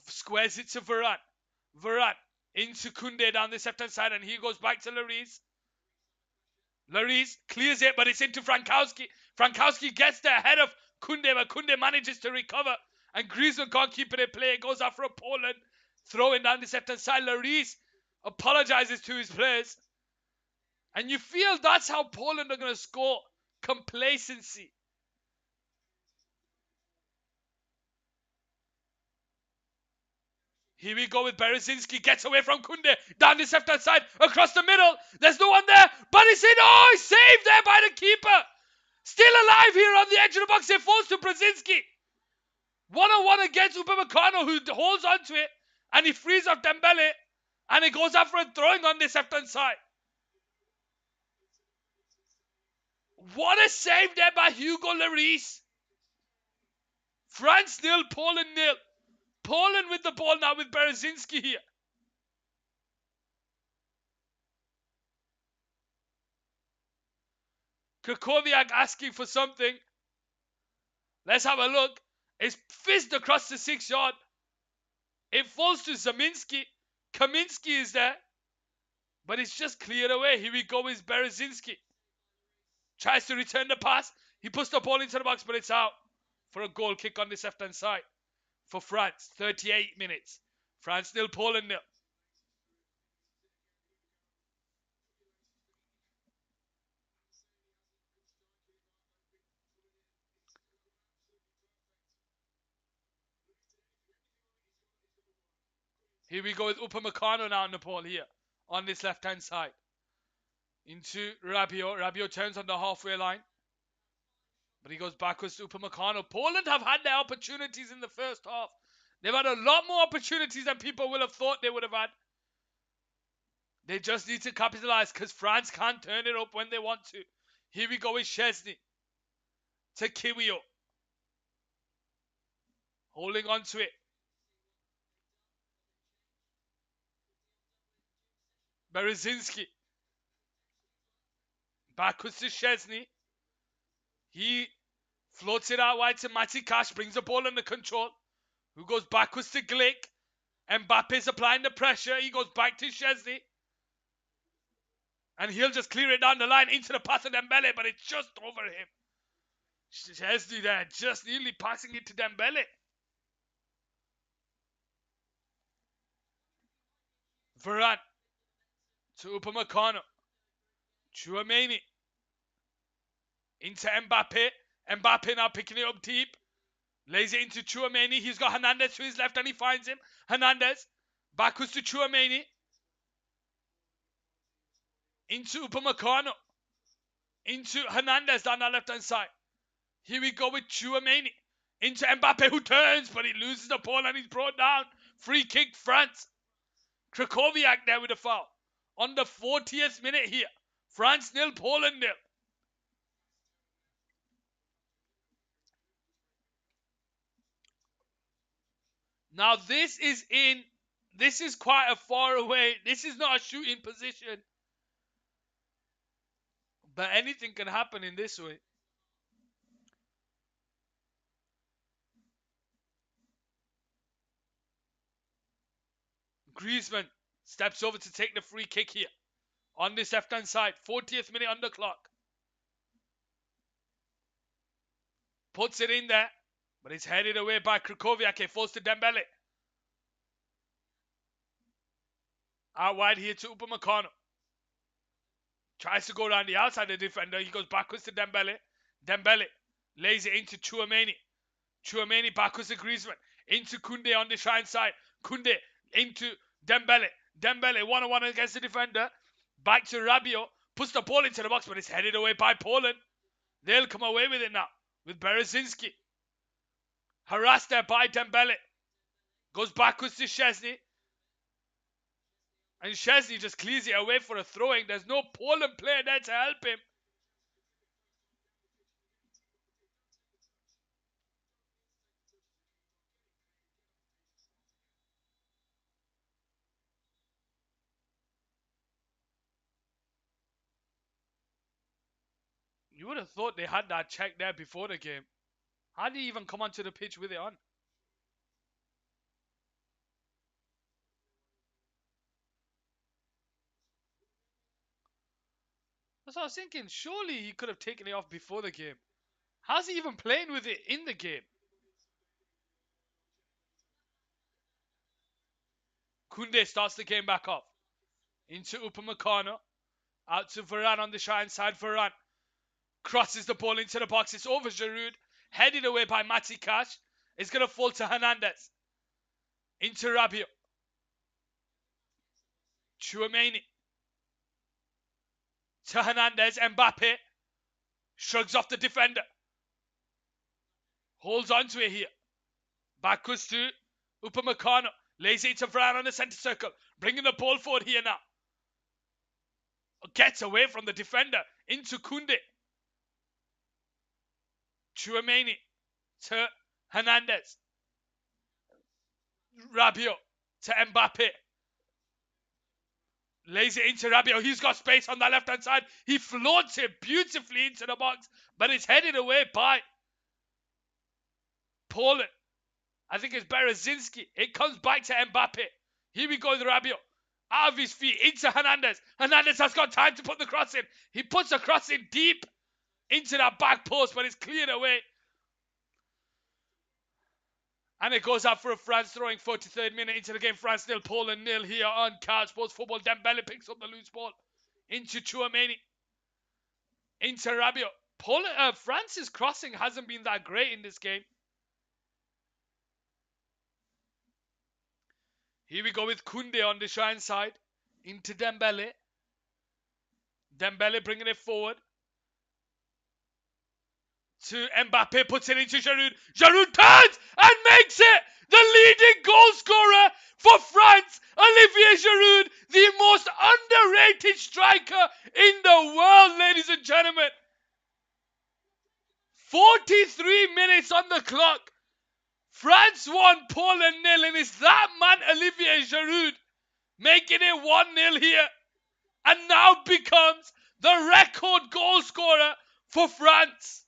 Squares it to Varane. Varane into Koundé down the left-hand side, and he goes back to Lloris. Lloris clears it, but it's into Frankowski. Frankowski gets there ahead of Koundé, but Koundé manages to recover. And Griezmann can't keep it in play. It goes out for a Poland. Throwing down the left-hand side. Lloris apologizes to his players. And you feel that's how Poland are going to score. Complacency. Here we go with Berezinski. Gets away from Koundé. Down the left-hand side. Across the middle. There's no one there. But it's in. Oh, he's saved there by the keeper. Still alive here on the edge of the box. It falls to Brzezinski. 1-on-1 against Upamecano, who holds on to it. And he frees up Dembele. And it goes out for a throwing on this left-hand side. What a save there by Hugo Lloris. France 0, Poland 0. Poland with the ball now with Berezinski here. Krakowiak asking for something. Let's have a look. It's fizzed across the 6-yard. It falls to Zaminski. Kaminski is there. But it's just cleared away. Here we go with Berezinski. Tries to return the pass. He puts the ball into the box, but it's out for a goal kick on this left-hand side. For France, 38 minutes. France 0, Poland 0. Here we go with Upamecano now on the ball here. On this left-hand side. Into Rabiot. Rabiot turns on the halfway line. But he goes backwards to Upamecano. Poland have had their opportunities in the first half. They've had a lot more opportunities than people will have thought they would have had. They just need to capitalize because France can't turn it up when they want to. Here we go with Szczesny. To Kiwior. Holding on to it. Berezinski. Backwards to Szczesny. He floats it out wide to Matty Cash. Brings the ball under control. Who goes backwards to Glick. Mbappe's applying the pressure. He goes back to Szczesny. And he'll just clear it down the line into the path of Dembele, but it's just over him. Szczesny there, just nearly passing it to Dembele. Varane to Upamecano. Tchouaméni into Mbappe. Mbappe now picking it up deep. Lays it into Tchouaméni. He's got Hernandez to his left and he finds him. Hernandez backwards to Tchouaméni. Into Upamecano. Into Hernandez down the left hand side. Here we go with Tchouaméni. Into Mbappe who turns, but he loses the ball and he's brought down. Free kick, France. Krakowiak there with a foul. On the 40th minute here. France 0, Poland 0. Now this is quite a far away. This is not a shooting position. But anything can happen in this way. Griezmann steps over to take the free kick here. On this left-hand side. 40th minute on the clock. Puts it in there. But it's headed away by Krakowiak. It falls to Dembele. Out wide here to Upamecano. Tries to go around the outside of the defender. He goes backwards to Dembele. Dembele lays it into Tchouaméni. Tchouaméni backwards to Griezmann. Into Koundé on the right side. Koundé into Dembele. Dembele one-on-one against the defender. Back to Rabiot. Puts the ball into the box, but it's headed away by Poland. They'll come away with it now. With Berezinski. Harassed there by Dembele. Goes backwards to Szczesny. And Szczesny just clears it away for a throwing. There's no Poland player there to help him. You would have thought they had that check there before the game. How did he even come onto the pitch with it on? That's what I was thinking. Surely he could have taken it off before the game. How's he even playing with it in the game? Koundé starts the game back off. Into Upamecano. Out to Varane on the shine side. Varane crosses the ball into the box. It's over Giroud. Headed away by Matty Cash. It's going to fall to Hernandez. Into Rabiot. Tchouaméni. To Hernandez. Mbappe. Shrugs off the defender. Holds on to it here. Backwards to Upamecano. Lays it into Varane on the centre circle. Bringing the ball forward here now. Gets away from the defender. Into Koundé. Tchouaméni. To Hernandez. Rabiot. To Mbappe. Lays it into Rabiot. He's got space on that left-hand side. He floats it beautifully into the box. But it's headed away by Poland. I think it's Berezinski. It comes back to Mbappe. Here we go with Rabiot. Out of his feet into Hernandez. Hernandez has got time to put the cross in. He puts the cross in deep into that back post, but it's cleared away. And it goes out for a France throwing 43rd minute into the game. France 0, Poland 0 here on Cal Sports Football. Dembele picks up the loose ball into Tchouaméni. Into Rabiot. France's crossing hasn't been that great in this game. Here we go with Koundé on the shine side. Into Dembele. Dembele bringing it forward. to Mbappe, puts it into Giroud. Giroud turns and makes it the leading goal scorer for France. Olivier Giroud, the most underrated striker in the world, ladies and gentlemen. 43 minutes on the clock. France won, Poland nil, and it's that man Olivier Giroud making it 1-0 here, and now becomes the record goal scorer for France.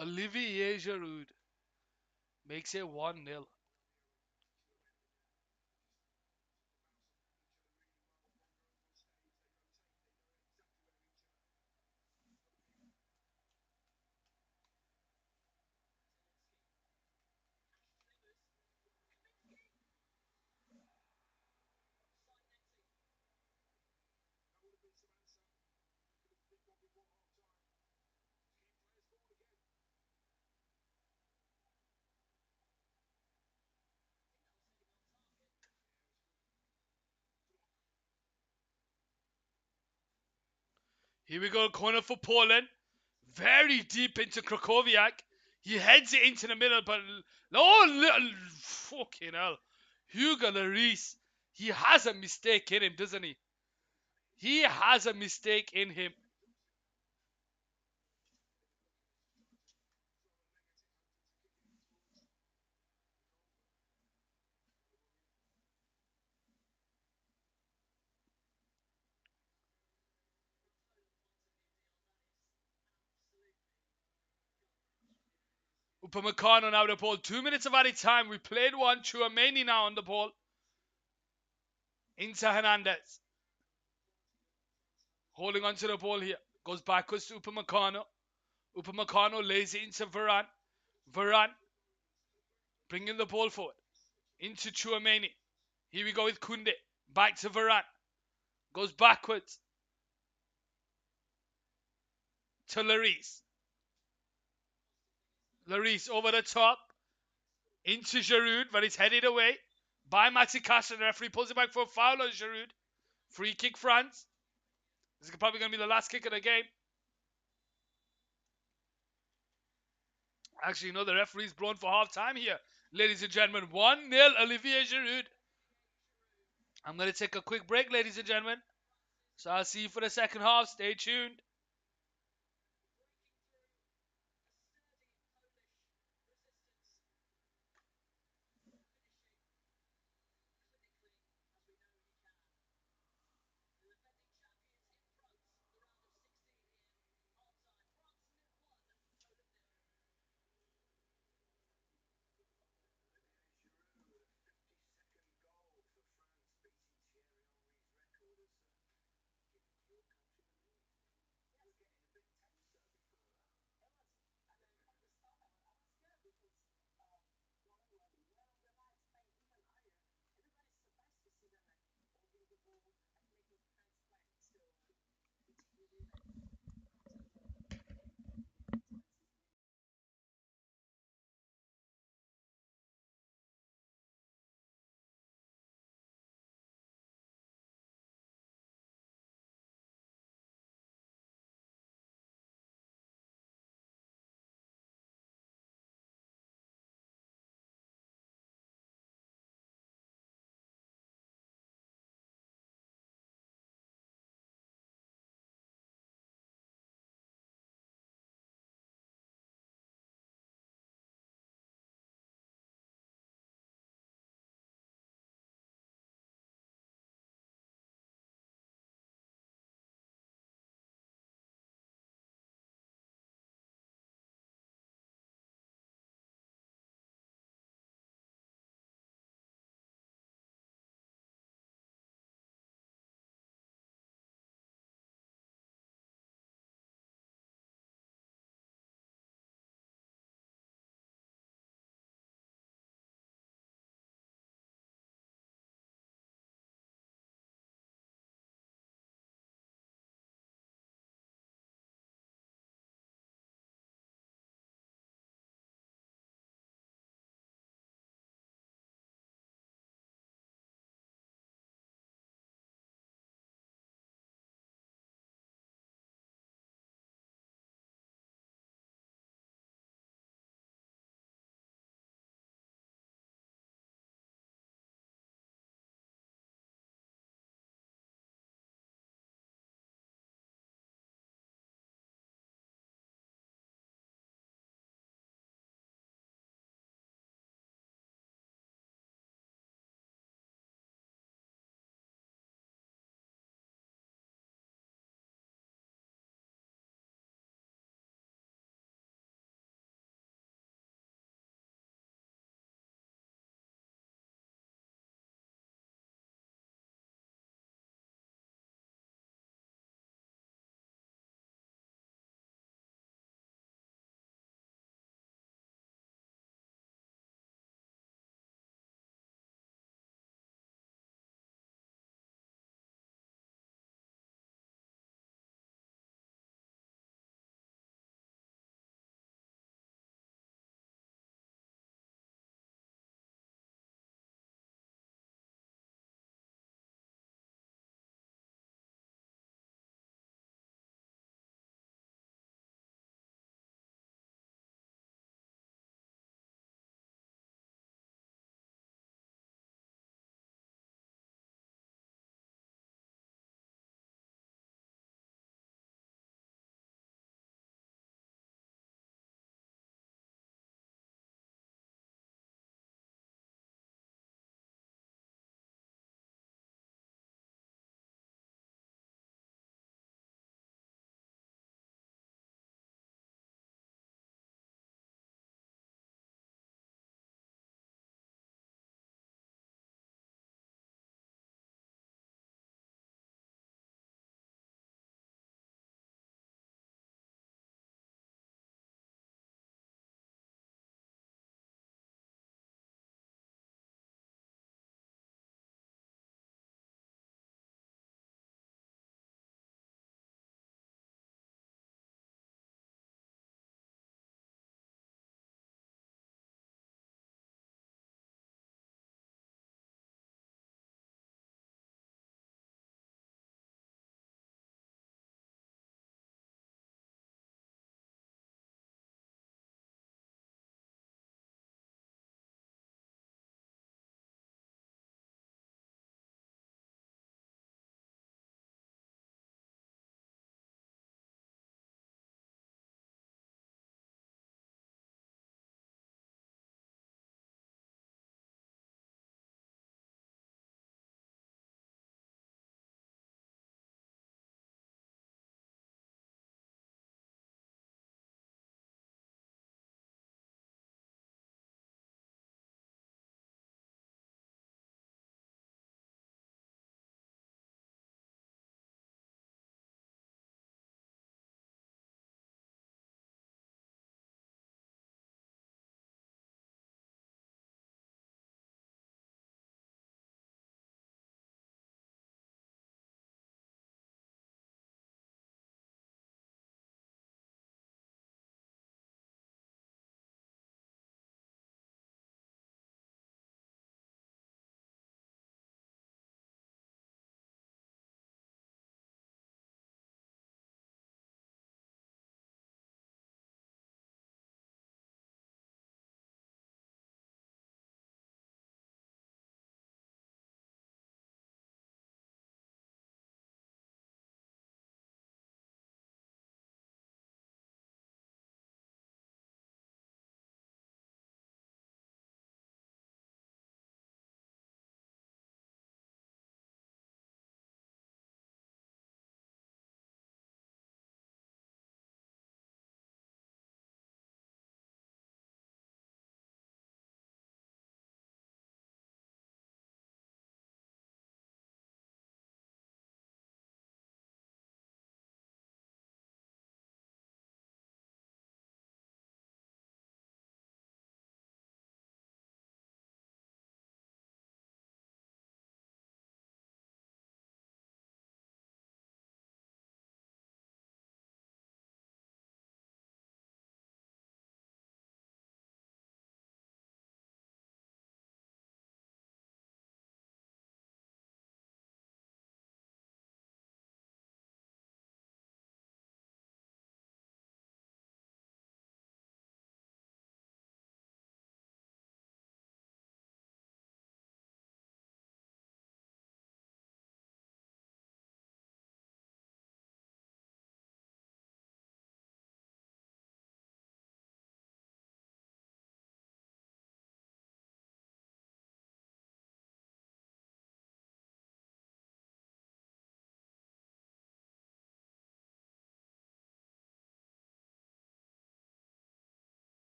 Olivier Giroud makes it 1-0. Here we go, corner for Poland. Very deep into Krakowiak. He heads it into the middle, but oh, little fucking hell. Hugo Lloris. He has a mistake in him, doesn't he? He has a mistake in him. Upamecano now the ball. 2 minutes of added time. We played one. Chouameni now on the ball. Into Hernandez. Holding onto the ball here. Goes backwards to Upamecano. Upamecano lays it into Varane. Varane bringing the ball forward. Into Chouameni. Here we go with Kunde. Back to Varane. Goes backwards to Lloris. Lloris over the top. Into Giroud, but it's headed away by Maxi Castro. The referee pulls it back for a foul on Giroud. Free kick, France. This is probably going to be the last kick of the game. Actually, no, the referee's blown for half time here. Ladies and gentlemen, 1-0 Olivier Giroud. I'm going to take a quick break, ladies and gentlemen. So I'll see you for the second half. Stay tuned.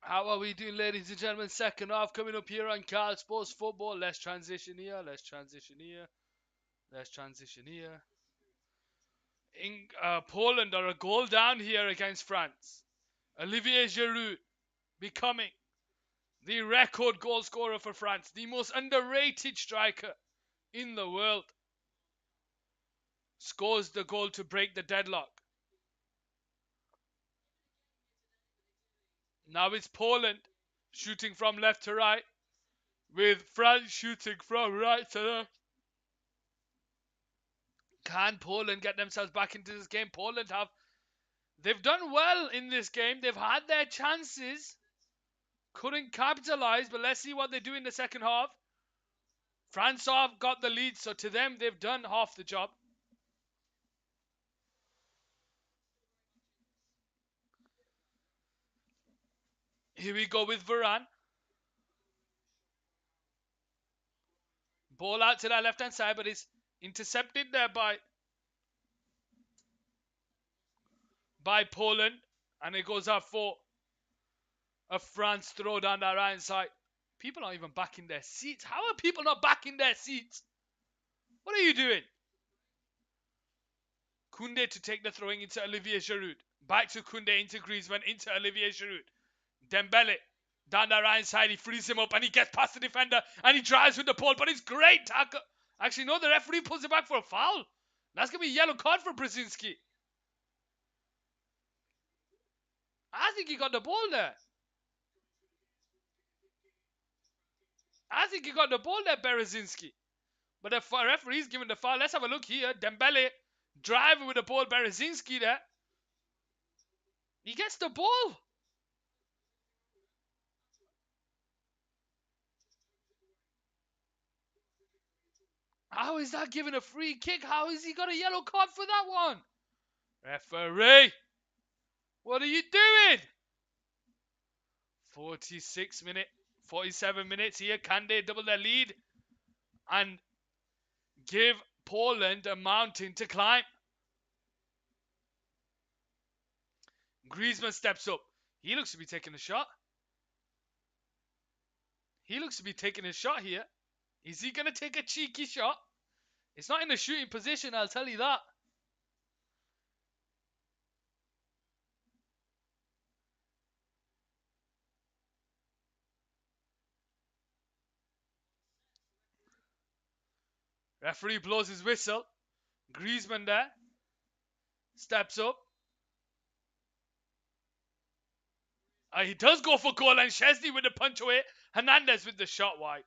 How are we doing, ladies and gentlemen? Second half coming up here on Carl Sports Football. Let's transition here. Let's transition here. Let's transition here. In Poland are a goal down here against France. Olivier Giroud becoming the record goal scorer for France, the most underrated striker in the world, scores the goal to break the deadlock. Now it's Poland shooting from left to right, with France shooting from right to left. Can Poland get themselves back into this game? They've done well in this game. They've had their chances, couldn't capitalize, but let's see what they do in the second half. France have got the lead, so to them, they've done half the job. Here we go with Varane. Ball out to that left-hand side, but it's intercepted there by Poland. And it goes up for a France throw down that right side. People aren't even back in their seats. How are people not back in their seats? What are you doing? Koundé to take the throwing into Olivier Giroud. Back to Koundé, into Griezmann, into Olivier Giroud. Dembele down the right side. He frees him up and he gets past the defender and he drives with the ball. But it's great tackle. Actually, no, the referee pulls it back for a foul. That's going to be a yellow card for Brzezinski. I think he got the ball there. Bereszynski. But the referee's giving the foul. Let's have a look here. Dembele driving with the ball. Bereszynski there. He gets the ball. How is that giving a free kick? How has he got a yellow card for that one? Referee, what are you doing? 47 minutes here. Can they double their lead and give Poland a mountain to climb? Griezmann steps up. He looks to be taking a shot. Here. Is he going to take a cheeky shot? It's not in a shooting position, I'll tell you that. Referee blows his whistle. Griezmann there. Steps up. He does go for goal, and Szczesny with the punch away. Hernandez with the shot wide.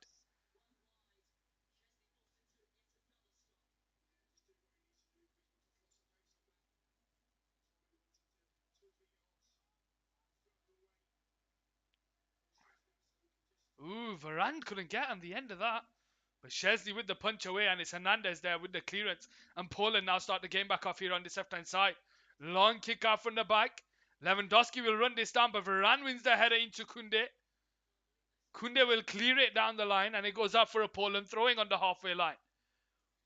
Ooh, Varane couldn't get him the end of that. But Szczesny with the punch away, and it's Hernandez there with the clearance. And Poland now start the game back off here on this left-hand side. Long kick out from the back. Lewandowski will run this down, but Varane wins the header into Koundé. Koundé will clear it down the line, and it goes up for a Poland throwing on the halfway line.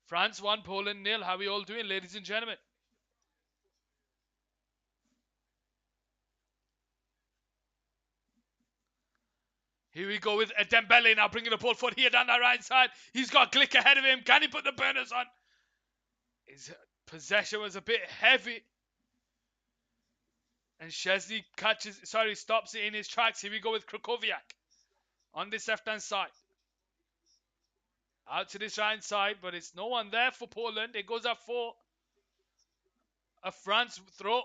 France 1, Poland 0. How are we all doing, ladies and gentlemen? Here we go with Dembele now bringing the ball forward here down the right side. He's got Glick ahead of him. Can he put the burners on? His possession was a bit heavy. And Szczesny stops it in his tracks. Here we go with Krakowiak on this left-hand side. Out to this right side, but it's no one there for Poland. It goes up for a France throw.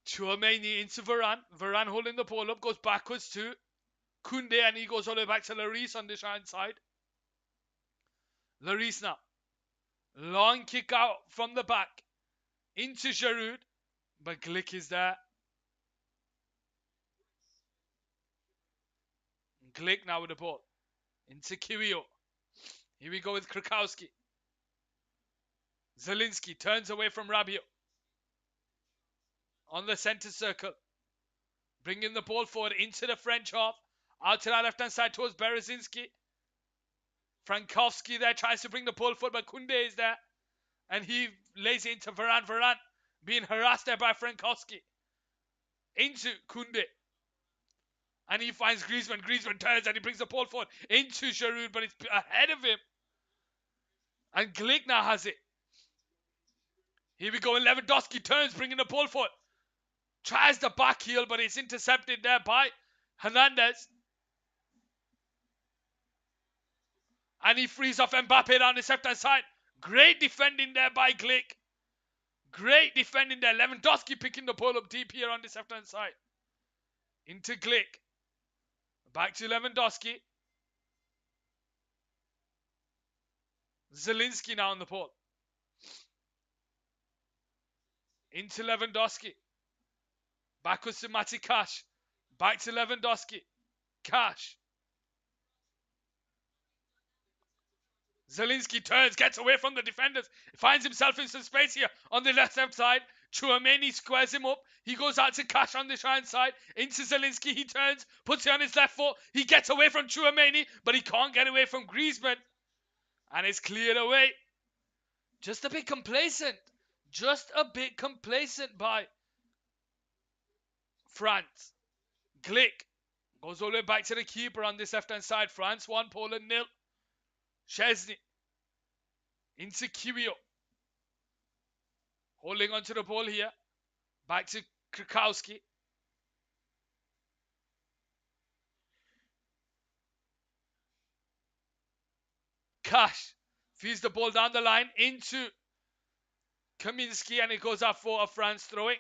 Chouameni into Varane. Varane holding the ball up, goes backwards to Koundé, and he goes all the way back to Lloris on this right side. Lloris now. Long kick out from the back into Giroud, but Glick is there. Glick now with the ball into Kiwior. Here we go with Krakowski. Zielinski turns away from Rabiot. On the centre circle. Bringing the ball forward into the French half. Out to that left-hand side towards Bereszynski. Frankowski there tries to bring the ball forward, but Koundé is there. And he lays it into Varane. Varane being harassed there by Frankowski. Into Koundé. And he finds Griezmann. Griezmann turns and he brings the ball forward into Giroud, but it's ahead of him. And Glick now has it. Here we go. Lewandowski turns, bringing the ball forward. Tries the back heel, but it's intercepted there by Hernandez. And he frees off Mbappe down the left-hand side. Great defending there by Glick. Great defending there. Lewandowski picking the ball up deep here on the left-hand side. Into Glick. Back to Lewandowski. Zielinski now on the ball. Into Lewandowski. Backwards to Mati Cash. Back to Lewandowski. Cash. Zielinski turns, gets away from the defenders. Finds himself in some space here on the left-hand side. Tchouaméni squares him up. He goes out to Cash on the right side. Into Zielinski. He turns, puts it on his left foot. He gets away from Tchouaméni, but he can't get away from Griezmann. And it's cleared away. Just a bit complacent. Just a bit complacent by France. Glick goes all the way back to the keeper on this left-hand side. France 1, Poland 0. Szczesny into Kiwior. Holding onto the ball here. Back to Krakowski. Cash feeds the ball down the line into Kaminski, and it goes out for a France throwing.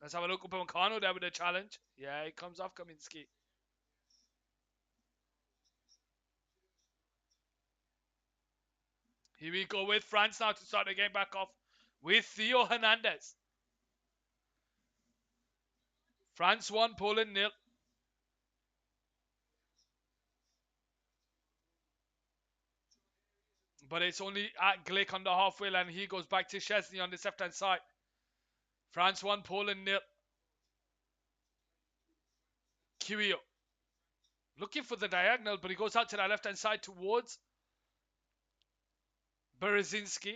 Let's have a look. Upamecano there with a challenge. Yeah, it comes off Kaminski. Here we go with France now to start the game back off with Theo Hernandez. France 1, Poland 0. But it's only at Glick on the halfway line. He goes back to Szczesny on the left-hand side. France 1, Poland 0. Kiwior. Looking for the diagonal, but he goes out to the left-hand side towards Berezinski.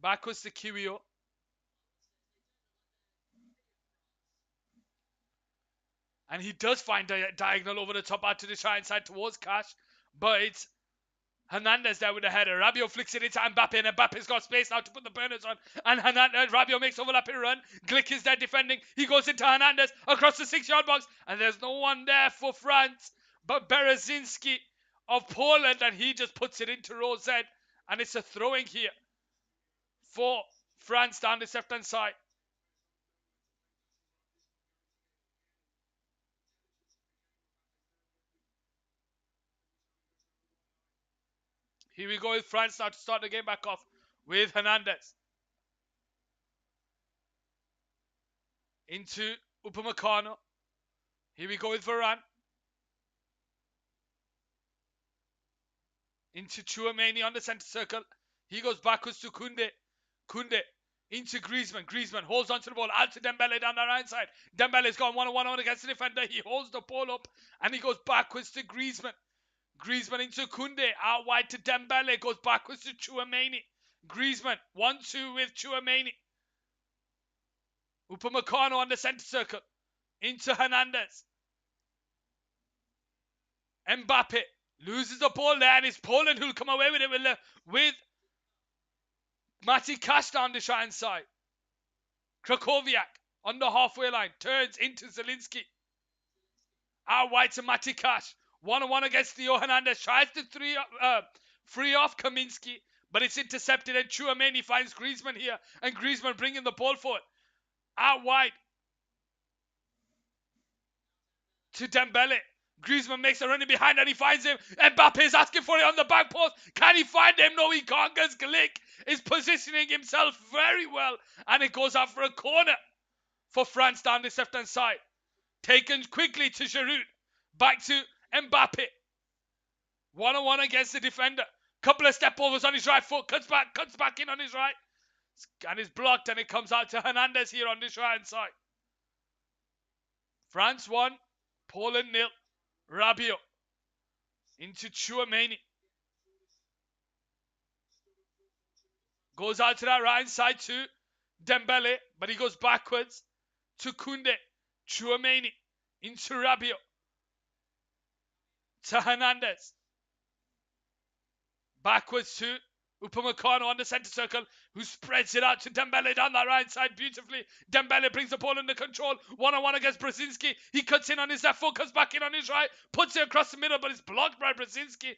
Backwards to Kiwior. And he does find a diagonal over the top out to the right side towards Cash. But it's Hernandez there with the header. Rabiot flicks it into Mbappe, and Mbappe's got space now to put the burners on. And Rabiot makes overlapping run. Glick is there defending. He goes into Hernandez across the 6-yard box. And there's no one there for France but Berezinski of Poland. And he just puts it into row Z. And it's a throwing here for France down the left-hand side. Here we go with France now to start the game back off with Hernandez. Into Upamecano. Here we go with Varane. Into Tchouaméni on the centre circle. He goes backwards to Koundé. Koundé into Griezmann. Griezmann holds onto the ball. Out to Dembele down the right side. Dembele's gone one-on-one against the defender. He holds the ball up and he goes backwards to Griezmann. Griezmann into Koundé. Out wide to Dembele. Goes backwards to Tchouaméni. Griezmann 1-2 with Tchouaméni. Upamecano on the centre circle. Into Hernandez. Mbappe loses the ball there, and it's Poland who'll come away with it with Mati Cash down the right side. Krakowiak on the halfway line. Turns into Zielinski. Out wide to Mati Cash. 1-on-1 against Theo Hernandez. Tries to free off Kaminski, but it's intercepted, and Tchouaméni finds Griezmann here, and Griezmann bringing the ball forward. Out wide to Dembele. Griezmann makes a running behind and he finds him. Mbappe is asking for it on the back post. Can he find him? No, he can't, because Glick is positioning himself very well. And it goes out for a corner for France down this left-hand side. Taken quickly to Giroud. Back to Mbappe. 1-on-1 against the defender. Couple of step overs on his right foot. Cuts back in on his right. And is blocked, and it comes out to Hernandez here on this right-hand side. France 1, Poland 0. Rabiot into Tchouaméni. Goes out to that right hand side to Dembele, but he goes backwards to Kunde. Chouameni into Rabiot. To Hernandez. Backwards to Upamecano on the centre circle, who spreads it out to Dembele down that right side beautifully. Dembele brings the ball under control. One-on-one against Brzezinski. He cuts in on his left foot, comes back in on his right, puts it across the middle, but it's blocked by Brzezinski.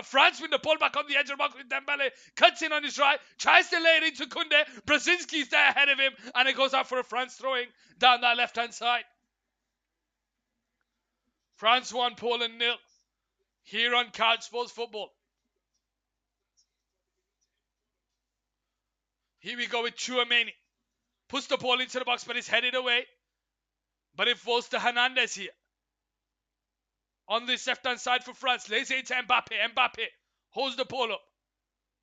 France win the ball back on the edge of the box with Dembele. Cuts in on his right, tries to lay it into Kunde. Brzezinski's there ahead of him, and it goes out for a France throwing down that left-hand side. France 1, Poland 0. Here on Couch Sports Football. Here we go with Chouameni. Puts the ball into the box, but it's headed away. But it falls to Hernandez here. On this left-hand side for France. Lays it into Mbappe. Mbappe holds the ball up.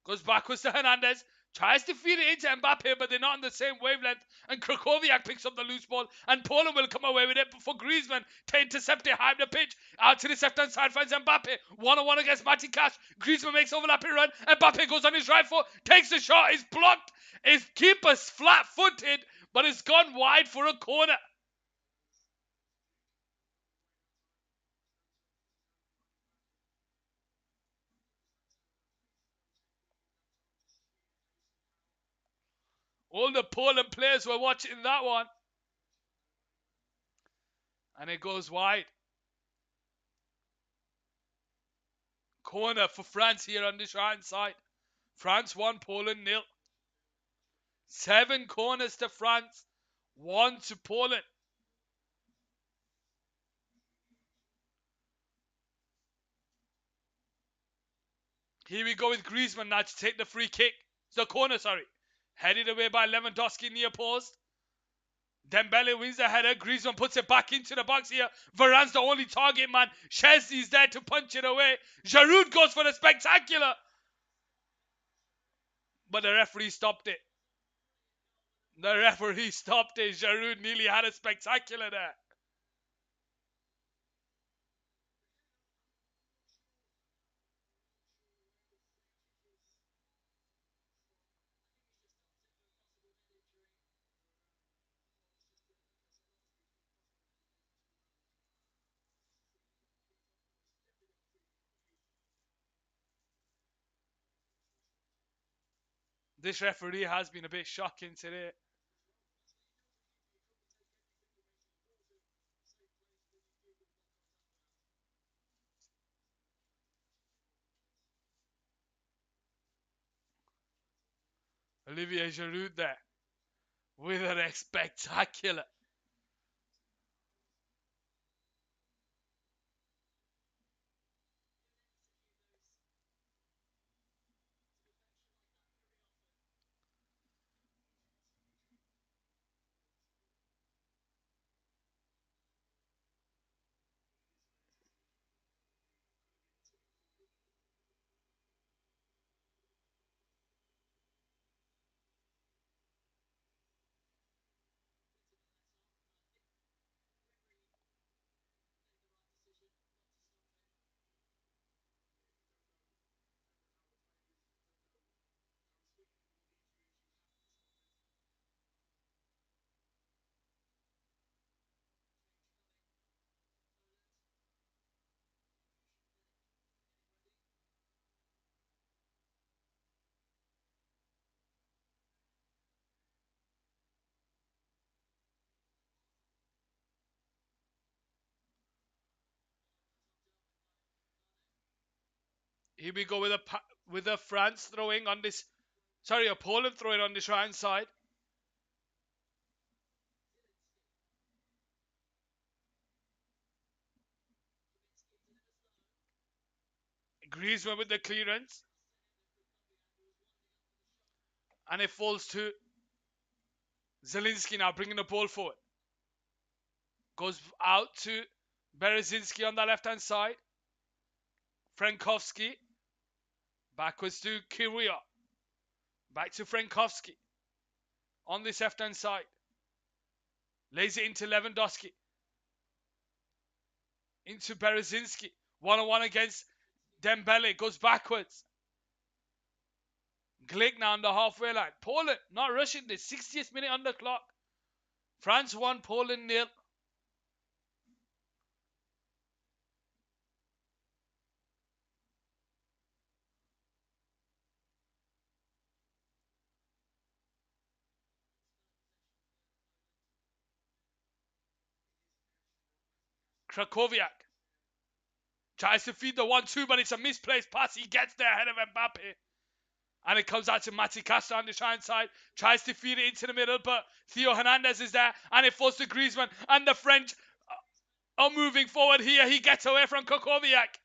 Goes backwards to Hernandez. Tries to feed it into Mbappe, but they're not on the same wavelength. And Krakowiak picks up the loose ball. And Poland will come away with it before Griezmann to intercept it high up the pitch. Out to the left-hand side finds Mbappe. One-on-one against Matty Cash. Griezmann makes overlapping run. Mbappe goes on his right foot. Takes the shot. It's blocked. His keeper's flat-footed, but it's gone wide for a corner. All the Poland players were watching that one. And it goes wide. Corner for France here on this right side. France 1, Poland 0. 7 corners to France, 1 to Poland. Here we go with Griezmann now to take the free kick. The corner, sorry. Headed away by Lewandowski near post. Dembele wins the header. Griezmann puts it back into the box here. Varane's the only target man. Chesney's there to punch it away. Giroud goes for the spectacular. But the referee stopped it. The referee stopped it. Giroud nearly had a spectacular there. This referee has been a bit shocking today. Olivier Giroud there with a spectacular. Here we go with a France throwing on this. Sorry, a Poland throwing on this right hand side. Griezmann with the clearance. And it falls to Zielinski now, bringing the ball forward. Goes out to Berezinski on the left-hand side. Frankowski. Backwards to Kiria. Back to Frankowski. On this left-hand side. Lays it into Lewandowski. Into Berezinski. One-on-one against Dembele. Goes backwards. Glick now on the halfway line. Poland not rushing this. 60th minute on the clock. France 1, Poland 0. Krakowiak tries to feed the 1-2, but it's a misplaced pass. He gets there ahead of Mbappe. And it comes out to Mati Castro on the right side. Tries to feed it into the middle, but Theo Hernandez is there. And it falls to Griezmann. And the French are moving forward here. He gets away from Krakowiak.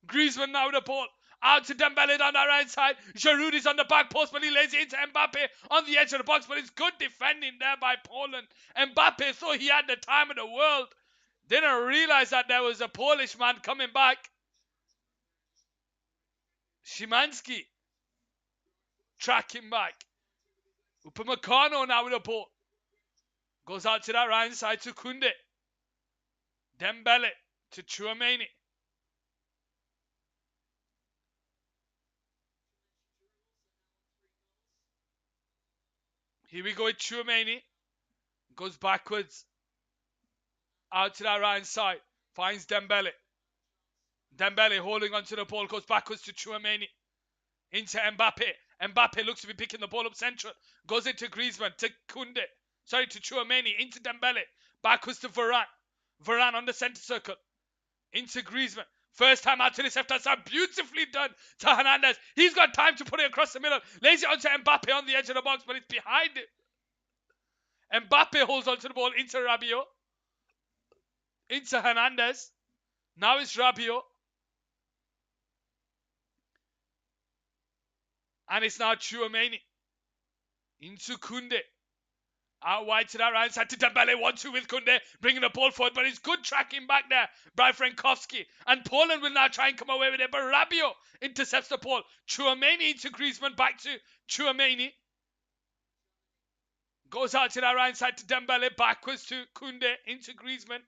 Griezmann now with the ball. Out to Dembele on the right side. Giroud is on the back post, but he lays it into Mbappe on the edge of the box. But it's good defending there by Poland. Mbappe thought he had the time of the world. Didn't realize that there was a Polish man coming back. Szymanski tracking back. Upamecano now with the ball. Goes out to that right side to Koundé. Dembele to Tchouaméni. Here we go with Tchouaméni. Goes backwards. Out to that right side. Finds Dembele. Dembele holding onto the ball. Goes backwards to Tchouaméni. Into Mbappe. Mbappe looks to be picking the ball up central. Goes into Griezmann. To Koundé. Sorry, to Tchouaméni. Into Dembele. Backwards to Varane. Varane on the centre circle. Into Griezmann. First time out to the left hand side. Beautifully done to Hernandez. He's got time to put it across the middle. Lays it onto Mbappe on the edge of the box, but it's behind it. Mbappe holds onto the ball into Rabiot. Into Hernandez. Now it's Rabiot. And it's now Tchouaméni. Into Koundé. Out wide to that right side to Dembele. 1-2 with Koundé. Bringing the ball forward. But it's good tracking back there by Frankowski. And Poland will now try and come away with it. But Rabiot intercepts the ball. Tchouaméni into Griezmann. Back to Tchouaméni. Goes out to that right side to Dembele. Backwards to Koundé. Into Griezmann.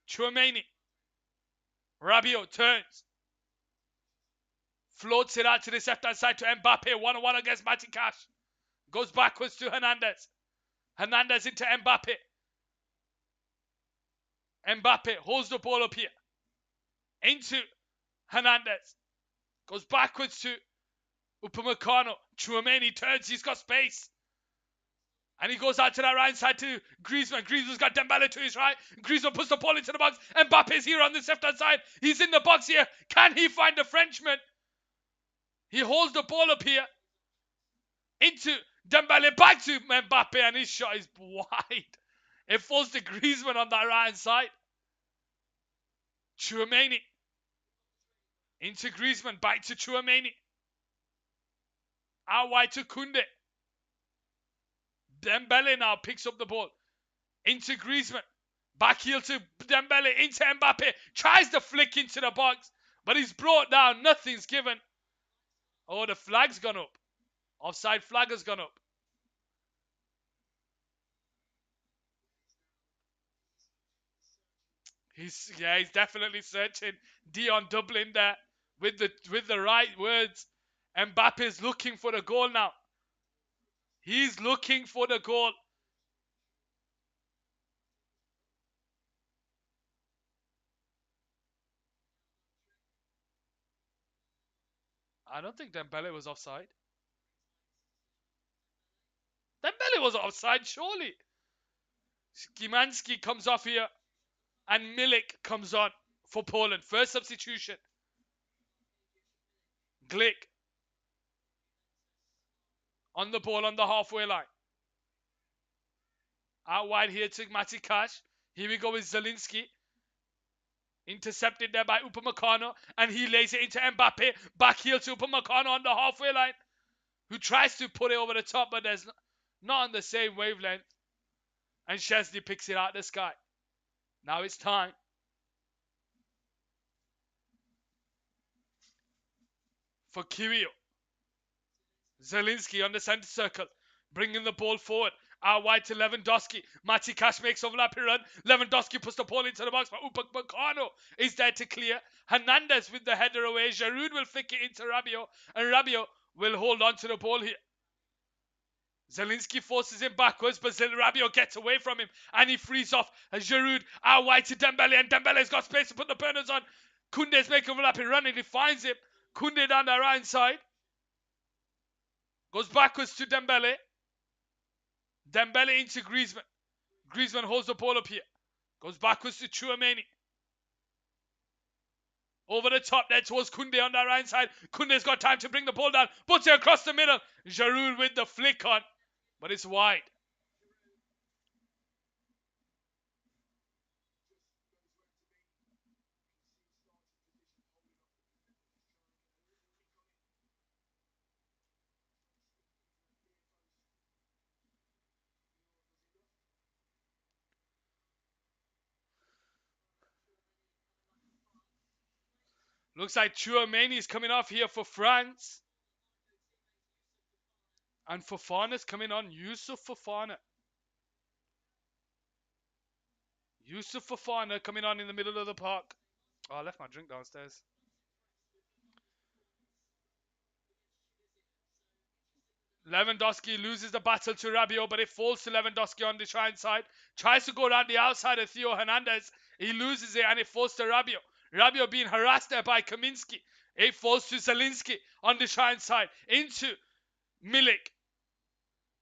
Tchouaméni. Rabiot turns. Floats it out to the left hand side to Mbappe. 1-1 against Mati Cash. Goes backwards to Hernandez. Hernandez into Mbappe. Mbappe holds the ball up here. Into Hernandez. Goes backwards to Upamecano. Tchouaméni turns. He's got space. And he goes out to that right side to Griezmann. Griezmann's got Dembele to his right. Griezmann puts the ball into the box. Mbappe's here on the left hand side. He's in the box here. Can he find the Frenchman? He holds the ball up here. Into Dembele, back to Mbappe, and his shot is wide. It falls to Griezmann on that right hand side. Tchouaméni. Into Griezmann, back to Tchouaméni. Out wide to Koundé. Dembele now picks up the ball. Into Griezmann. Back heel to Dembele. Into Mbappe. Tries to flick into the box. But he's brought down. Nothing's given. Oh, the flag's gone up. Offside flag has gone up. He's definitely searching. Dion Dublin there with the right words. Mbappe's looking for the goal now. He's looking for the goal. I don't think Dembele was offside. Dembele was offside, surely. Szymanski comes off here. And Milik comes on for Poland. First substitution. Glick. On the ball on the halfway line. Out wide here to Mati Cash. Here we go with Zielinski. Intercepted there by Upamecano. And he lays it into Mbappe. Back heel to Upamecano on the halfway line. Who tries to put it over the top, but there's not on the same wavelength. And Szczesny picks it out the sky. Now it's time. For Kiwior. Zielinski on the centre circle. Bringing the ball forward. Out wide to Lewandowski. Mati Cash makes overlapping run. Lewandowski puts the ball into the box. But Upamecano is there to clear. Hernandez with the header away. Giroud will flick it into Rabiot. And Rabiot will hold on to the ball here. Zielinski forces him backwards, but Rabiot gets away from him and he frees off Giroud out wide to Dembele, and Dembele's got space to put the burners on. Koundé's making a rapid run and he finds him. Koundé down the right side. Goes backwards to Dembele. Dembele into Griezmann. Griezmann holds the ball up here. Goes backwards to Tchouaméni. Over the top there towards Koundé on the right side. Koundé's got time to bring the ball down. Puts it across the middle. Giroud with the flick on. But it's wide. Looks like Tchouaméni is coming off here for France. And Fofana's coming on. Yusuf Fofana. Yusuf Fofana coming on in the middle of the park. Oh, I left my drink downstairs. Lewandowski loses the battle to Rabiot, but it falls to Lewandowski on the right side. Tries to go around the outside of Theo Hernandez. He loses it and it falls to Rabiot. Rabiot being harassed there by Kaminsky. It falls to Zielinski on the right side. Into Milik.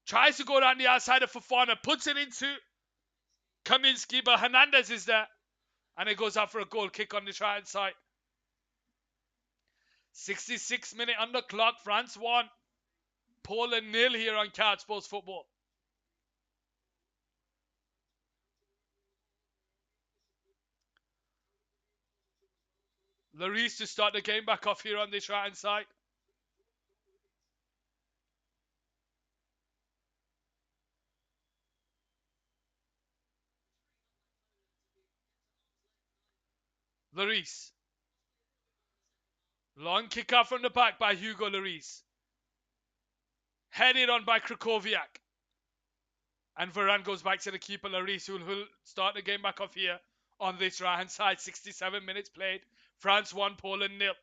Tries to go around the outside of Fofana. Puts it into Kaminsky, but Hernandez is there. And it goes out for a goal kick on the right side. 66 minute on the clock. France 1. Poland 0 here on Card Sports Football. Lloris to start the game back off here on this right hand side. Lloris. Long kick out from the back by Hugo Lloris. Headed on by Krychowiak. And Varane goes back to the keeper, Lloris, who will start the game back off here on this right hand side. 67 minutes played. France 1, Poland 0.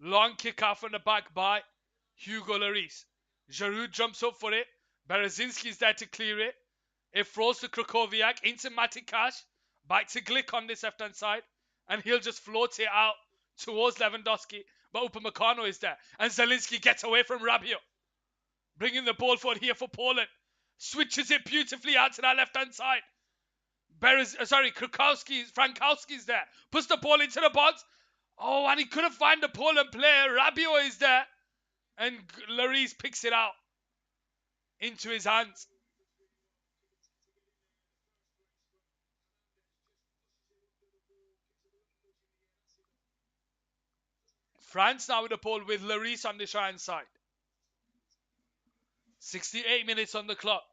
Long kick out from the back by Hugo Lloris. Giroud jumps up for it. Berezinski's there to clear it. It throws to Krychowiak into Matikash. Back to Glick on this left hand side. And he'll just float it out towards Lewandowski. But Upamecano is there. And Zielinski gets away from Rabiot. Bringing the ball forward here for Poland. Switches it beautifully out to that left hand side. Frankowski's there. Puts the ball into the box. Oh, and he couldn't find the Poland player. Rabiot is there. And Lloris picks it out into his hands. France now with the ball with Lloris on the right side. 68 minutes on the clock.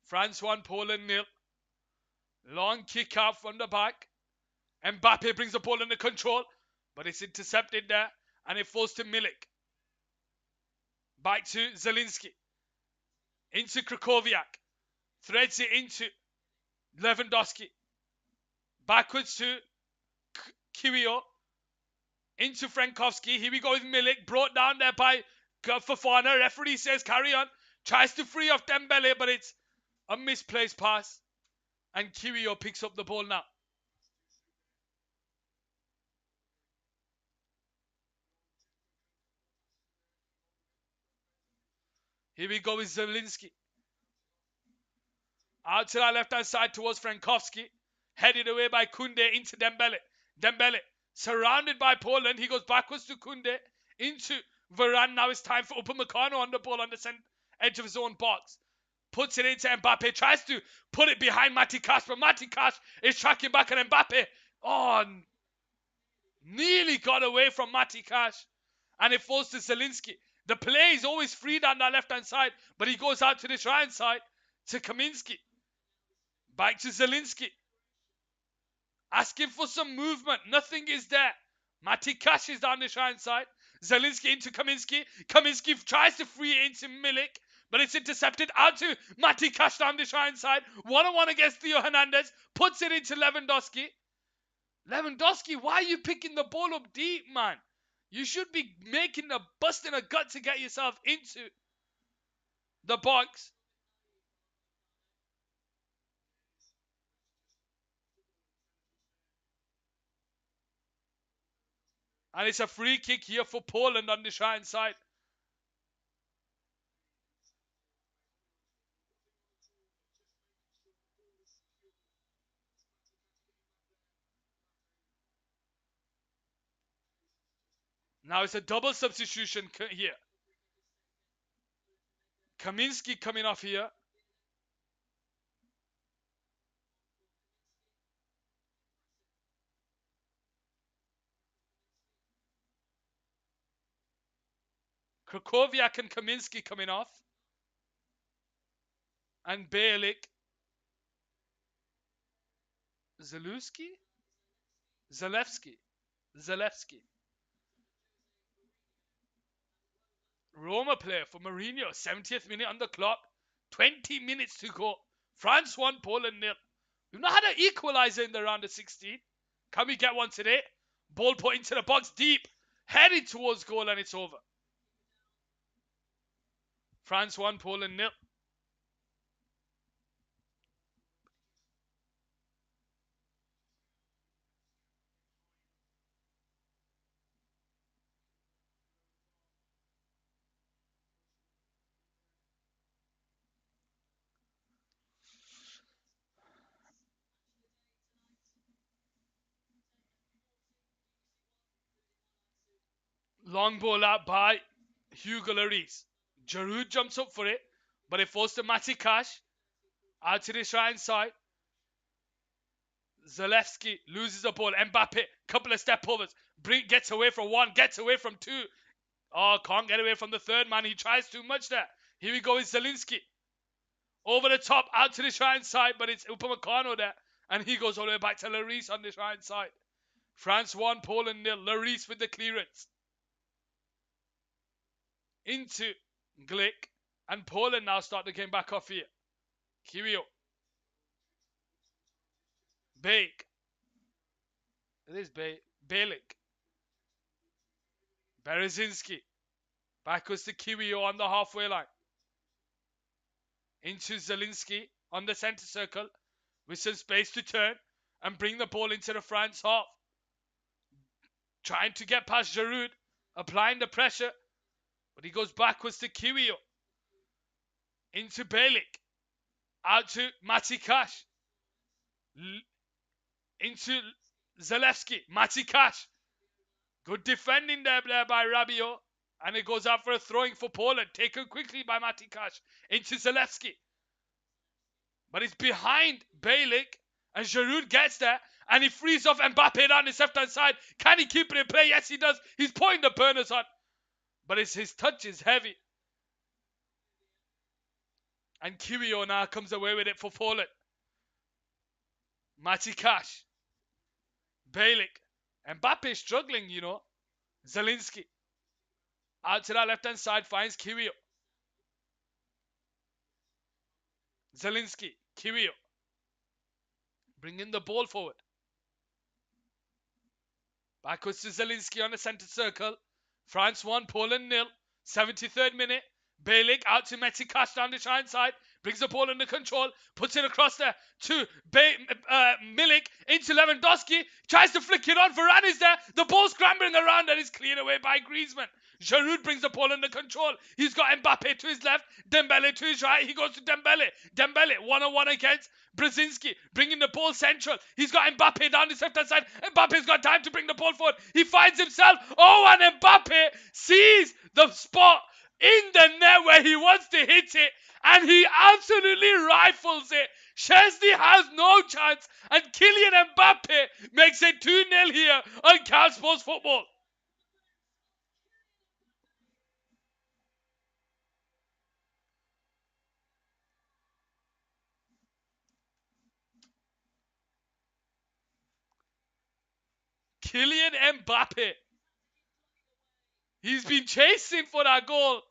France 1, Poland 0. Long kick out from the back. Mbappe brings the ball under control. But it's intercepted there. And it falls to Milik. Back to Zielinski. Into Krychowiak. Threads it into Lewandowski. Backwards to Kiwior. Into Frankowski. Here we go with Milik. Brought down there by Fofana. Referee says carry on. Tries to free off Dembele, but it's a misplaced pass. And Kiwior picks up the ball now. Here we go with Zielinski. Out to that left-hand side towards Frankowski. Headed away by Koundé into Dembele. Dembele surrounded by Poland. He goes backwards to Koundé. Into Varane. Now it's time for Upamecano on the ball on the edge of his own box. Puts it into Mbappe. Tries to put it behind Matikash. But Matikash is tracking back at Mbappe. Oh, nearly got away from Matikash. And it falls to Zielinski. The play is always free down that left-hand side. But he goes out to this right-hand side to Kaminsky. Back to Zielinski. Asking for some movement. Nothing is there. Matikash is down this right-hand side. Zielinski into Kaminsky. Kaminsky tries to free it into Milik. but it's intercepted out to Mati Cash down the right side. 1-on-1 against Theo Hernandez. Puts it into Lewandowski. Lewandowski, why are you picking the ball up deep, man? You should be busting a gut to get yourself into the box. And it's a free kick here for Poland on the right side. Now it's a double substitution here. Kaminski coming off here. Krakowiak and Kaminski coming off. And Bielik. Zalewski. Roma player for Mourinho. 70th minute on the clock. 20 minutes to go. France 1, Poland 0. We've not had an equaliser in the round of 16. Can we get one today? Ball put into the box deep. Headed towards goal and it's over. France 1, Poland 0. Long ball out by Hugo Lloris. Giroud jumps up for it, but it falls to Mati Cash. Out to the right side. Zalewski loses the ball. Mbappe, couple of step overs. Gets away from one, gets away from two. Oh, can't get away from the third man. He tries too much there. Here we go with Zelinski. Over the top, out to the right side, but it's Upamecano there. And he goes all the way back to Lloris on the right side. France 1, Poland 0. Lloris with the clearance. Into Glick. And Poland now start the game back off here. Kiwior. Bake. It is Bielik. Berezinski. Backwards to Kiwior on the halfway line. Into Zelinski on the centre circle. With some space to turn. And bring the ball into the France half. Trying to get past Giroud. Applying the pressure. But he goes backwards to Kiwior. Into Bielik. Out to Mati Cash. Into Zalewski. Mati Cash. Good defending there by Rabiot. And it goes out for a throwing for Poland. Taken quickly by Mati Cash. Into Zalewski. But it's behind Bielik. And Giroud gets there. And he frees off Mbappe down his left-hand side. Can he keep it in play? Yes, he does. He's putting the burners on. But his touch is heavy. And Kiwior now comes away with it for Poland. Mati Cash. Bielik. Mbappe struggling, you know. Zelinski. Out to that left-hand side finds Kiwior. Zelinski. Kiwior. Bringing the ball forward. Backwards to Zelinski on the centre circle. France 1, Poland 0. 73rd minute. Bielik out to Mati Cash down the right side. Brings the ball under control. Puts it across there to Milik. Into Lewandowski. Tries to flick it on. Varane is there. The ball scrambling around and is cleared away by Griezmann. Giroud brings the ball under control. He's got Mbappe to his left. Dembele to his right. He goes to Dembele. Dembele 1-on-1 against Brzezinski. Bringing the ball central. He's got Mbappe down his left-hand side. Mbappe's got time to bring the ball forward. He finds himself. Oh, and Mbappe sees the spot in the net where he wants to hit it. And he absolutely rifles it. Chesney has no chance. And Kylian Mbappe makes it 2-0 here on Cal Sports Football. Kylian Mbappe. He's been chasing for that goal.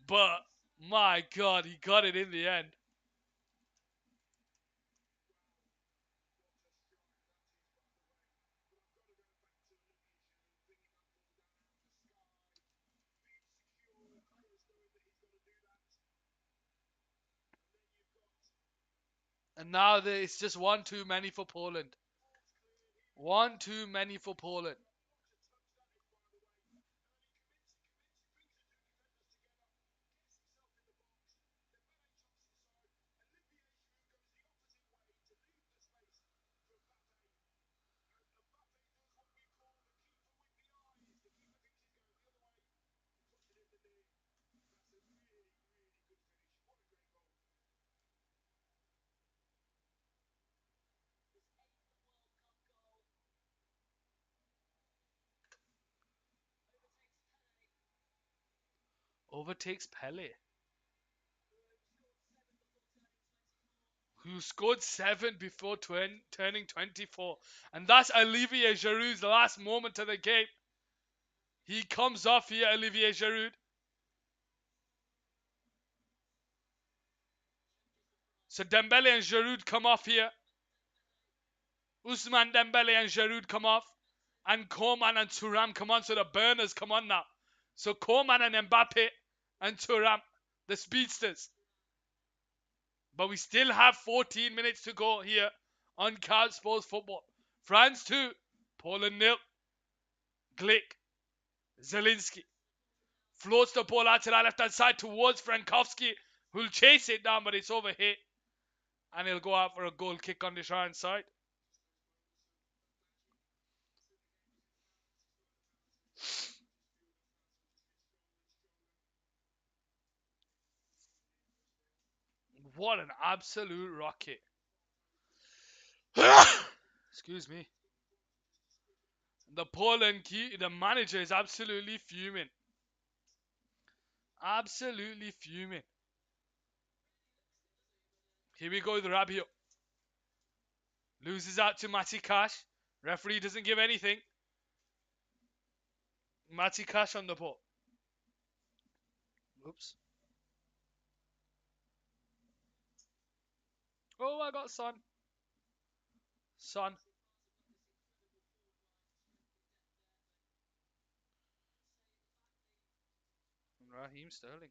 But My God, he got it in the end. And now it's just one too many for Poland. One too many for Poland. Overtakes Pele, who scored 7 before turning 24. And that's Olivier Giroud's last moment of the game. He comes off here, Olivier Giroud. So Dembele and Giroud come off here. Usman Dembele and Giroud come off. And Koeman and Thuram come on. So the burners come on now. So Koeman and Mbappe and Thuram, the speedsters. But we still have 14 minutes to go here on Couch Sports Football. France 2, Poland 0. Glick, Zelinski floats the ball out to the left-hand side towards Frankowski, who'll chase it down, but it's overhit. And he'll go out for a goal kick on the right side. What an absolute rocket. Excuse me. The Poland the manager is absolutely fuming. Absolutely fuming. Here we go with Rabiot. Loses out to Mati Cash. Referee doesn't give anything. Mati Cash on the ball. Oops. Oh, I got Son. Son. Raheem Sterling.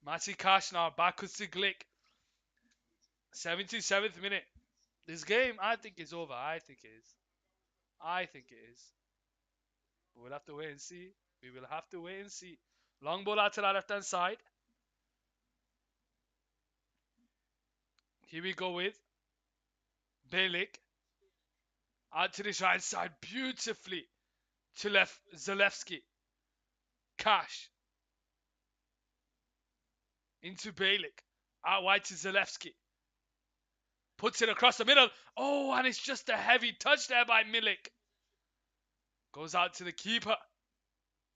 Mati Cash now backwards to Glick. 77th minute. This game, I think, is over. I think it is. I think it is. We'll have to wait and see. We will have to wait and see. Long ball out to the left hand side. Here we go with Bielik. Out to the right side beautifully to left Zalewski. Cash. Into Bielik. Out wide to Zalewski. Puts it across the middle. Oh, and it's just a heavy touch there by Milik. Goes out to the keeper.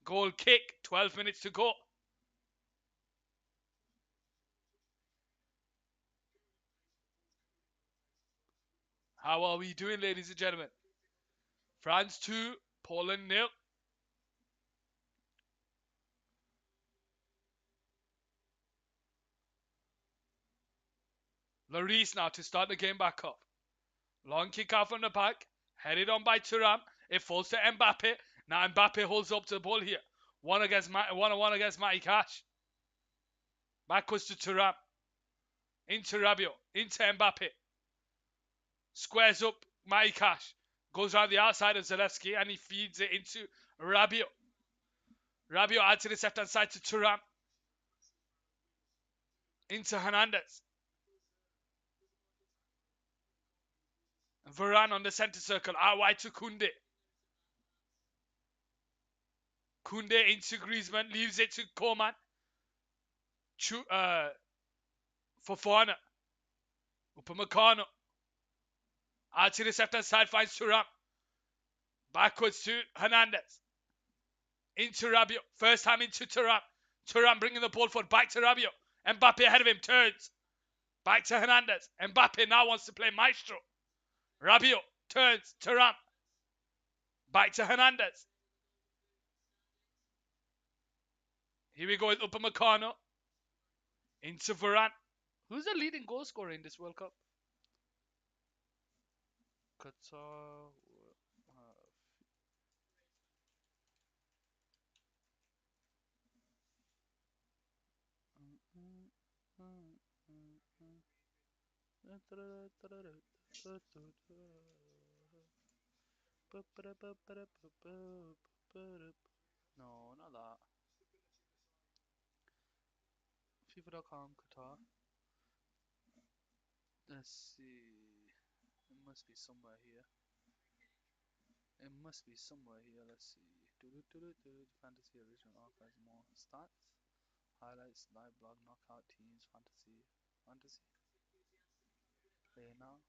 Goal kick. 12 minutes to go. How are we doing, ladies and gentlemen? France 2, Poland 0. Lloris now to start the game back up. Long kick out from the back. Headed on by Thuram. It falls to Mbappe. Now Mbappe holds up to the ball here. One on one against Matty Cash. Backwards to Thuram. Into Rabiot. Into Mbappe. Squares up Matty Cash. Goes around the outside of Zalewski and he feeds it into Rabiot. Rabiot out to the left hand side to Thuram. Into Hernandez. Varane on the centre circle. Out wide to Koundé. Koundé into Griezmann. Leaves it to Koeman. Fofana. Upamecano. Out to the left hand side finds Thuram. Backwards to Hernandez. Into Rabiot. First time into Thuram. Thuram bringing the ball forward. Back to Rabiot. Mbappe ahead of him. Turns. Back to Hernandez. Mbappe now wants to play Maestro. Rabiot turns. Thuram. Back to Hernandez. Here we go with Upamecano into Varane. Who's the leading goal scorer in this World Cup? Qatar. No, not that. FIFA.com Qatar. Let's see. It must be somewhere here. It must be somewhere here. Let's see. Fantasy original archives more stats, highlights, live blog, knockout teams, fantasy. Play now.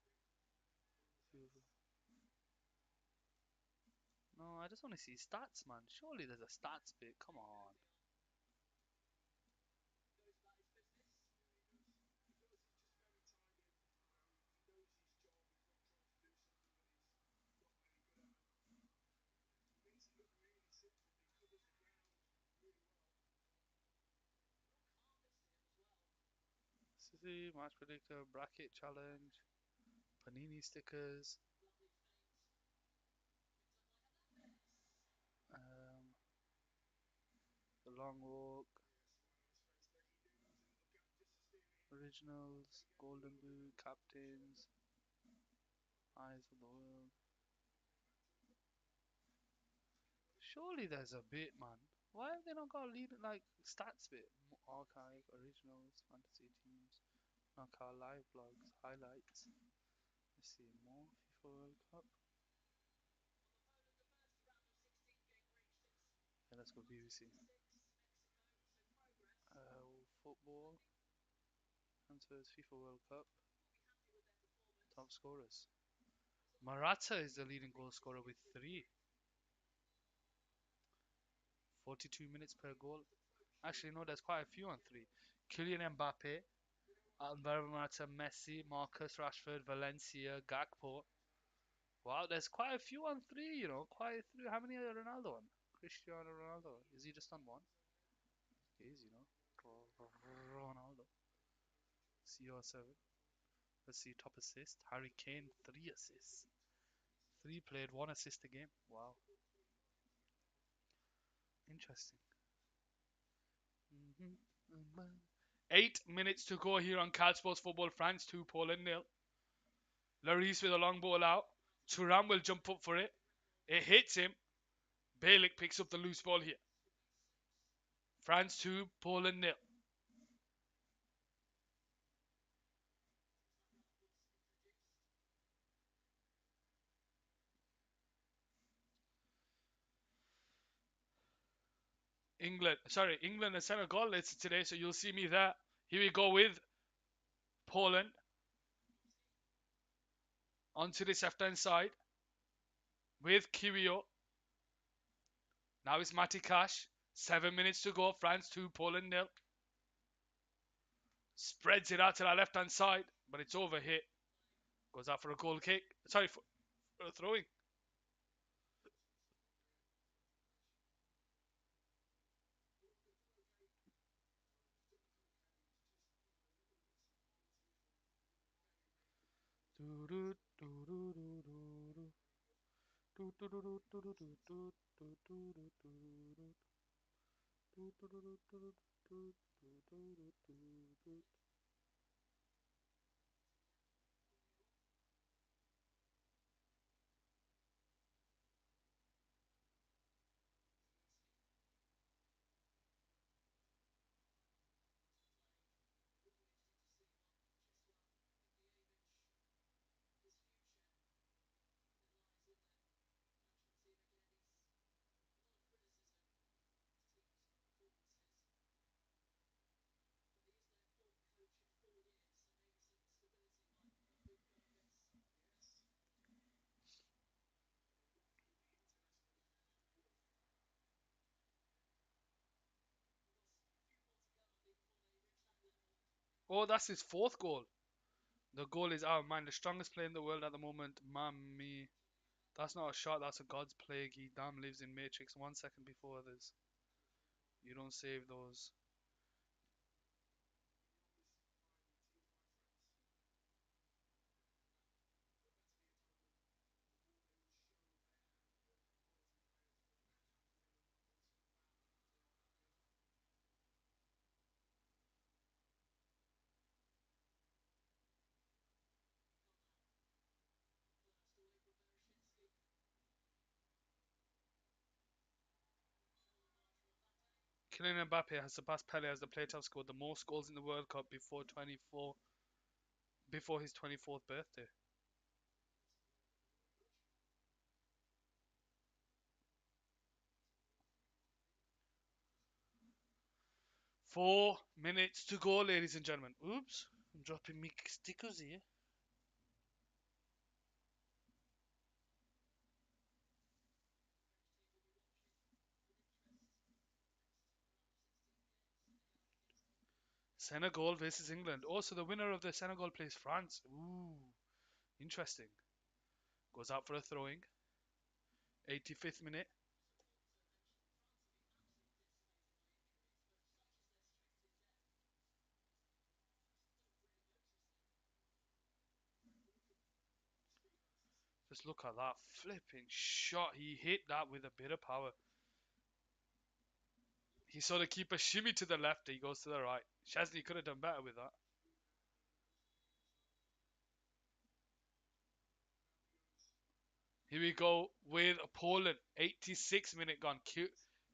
No, I just want to see stats, man. Surely there's a stats bit. Come on. See, match predictor, bracket challenge, panini stickers, um, the long walk, originals, golden boot, captains, eyes of the world. Surely there's a bit, man. Why have they not got a lead like stats bit? Archive, originals, fantasy teams, knockout live blogs, highlights. Let's see more FIFA World Cup. Yeah, let's go BBC. Football, transfers, FIFA World Cup, top scorers. Morata is the leading goal scorer with 3. 42 minutes per goal. Actually, no, there's quite a few on 3. Kylian Mbappe, Alvaro Morata, Messi, Marcus Rashford, Valencia, Gakpo. Wow, there's quite a few on 3, you know. Quite a few. How many are Ronaldo on? Cristiano Ronaldo. Is he just on 1? He is, you know. Ronaldo. CR7. Let's see, top assist. Harry Kane, 3 assists. 3 played, 1 assist a game. Wow. Interesting. 8 minutes to go here on Cal Sports Football. France 2, Poland nil. Lloris with a long ball out. Thuram will jump up for it. It hits him. Balick picks up the loose ball here. France 2, Poland nil. England and Senegal. It's today, so you'll see me there. Here we go with Poland. Onto this left-hand side with Kiwior. Now it's Matty Cash. 7 minutes to go. France 2, Poland nil. Spreads it out to the left-hand side, but it's over hit. Goes out for a goal kick. Sorry, for a throwing. Oh, that's his 4th goal. The goal is out of mind. The strongest player in the world at the moment. Mammy. That's not a shot. That's a God's plague. He damn lives in Matrix 1 second before others. You don't save those. Kylian Mbappe has surpassed Pele as the player to have scored the most goals in the World Cup before his 24th birthday. 4 minutes to go, ladies and gentlemen. Oops, I'm dropping me stickers here. Senegal versus England. Also, the winner of the Senegal plays France. Ooh, interesting. Goes out for a throwing. 85th minute. Just look at that flipping shot. He hit that with a bit of power. He saw the keeper shimmy to the left. He goes to the right. Shazni could have done better with that. Here we go with Poland. 86th minute gone.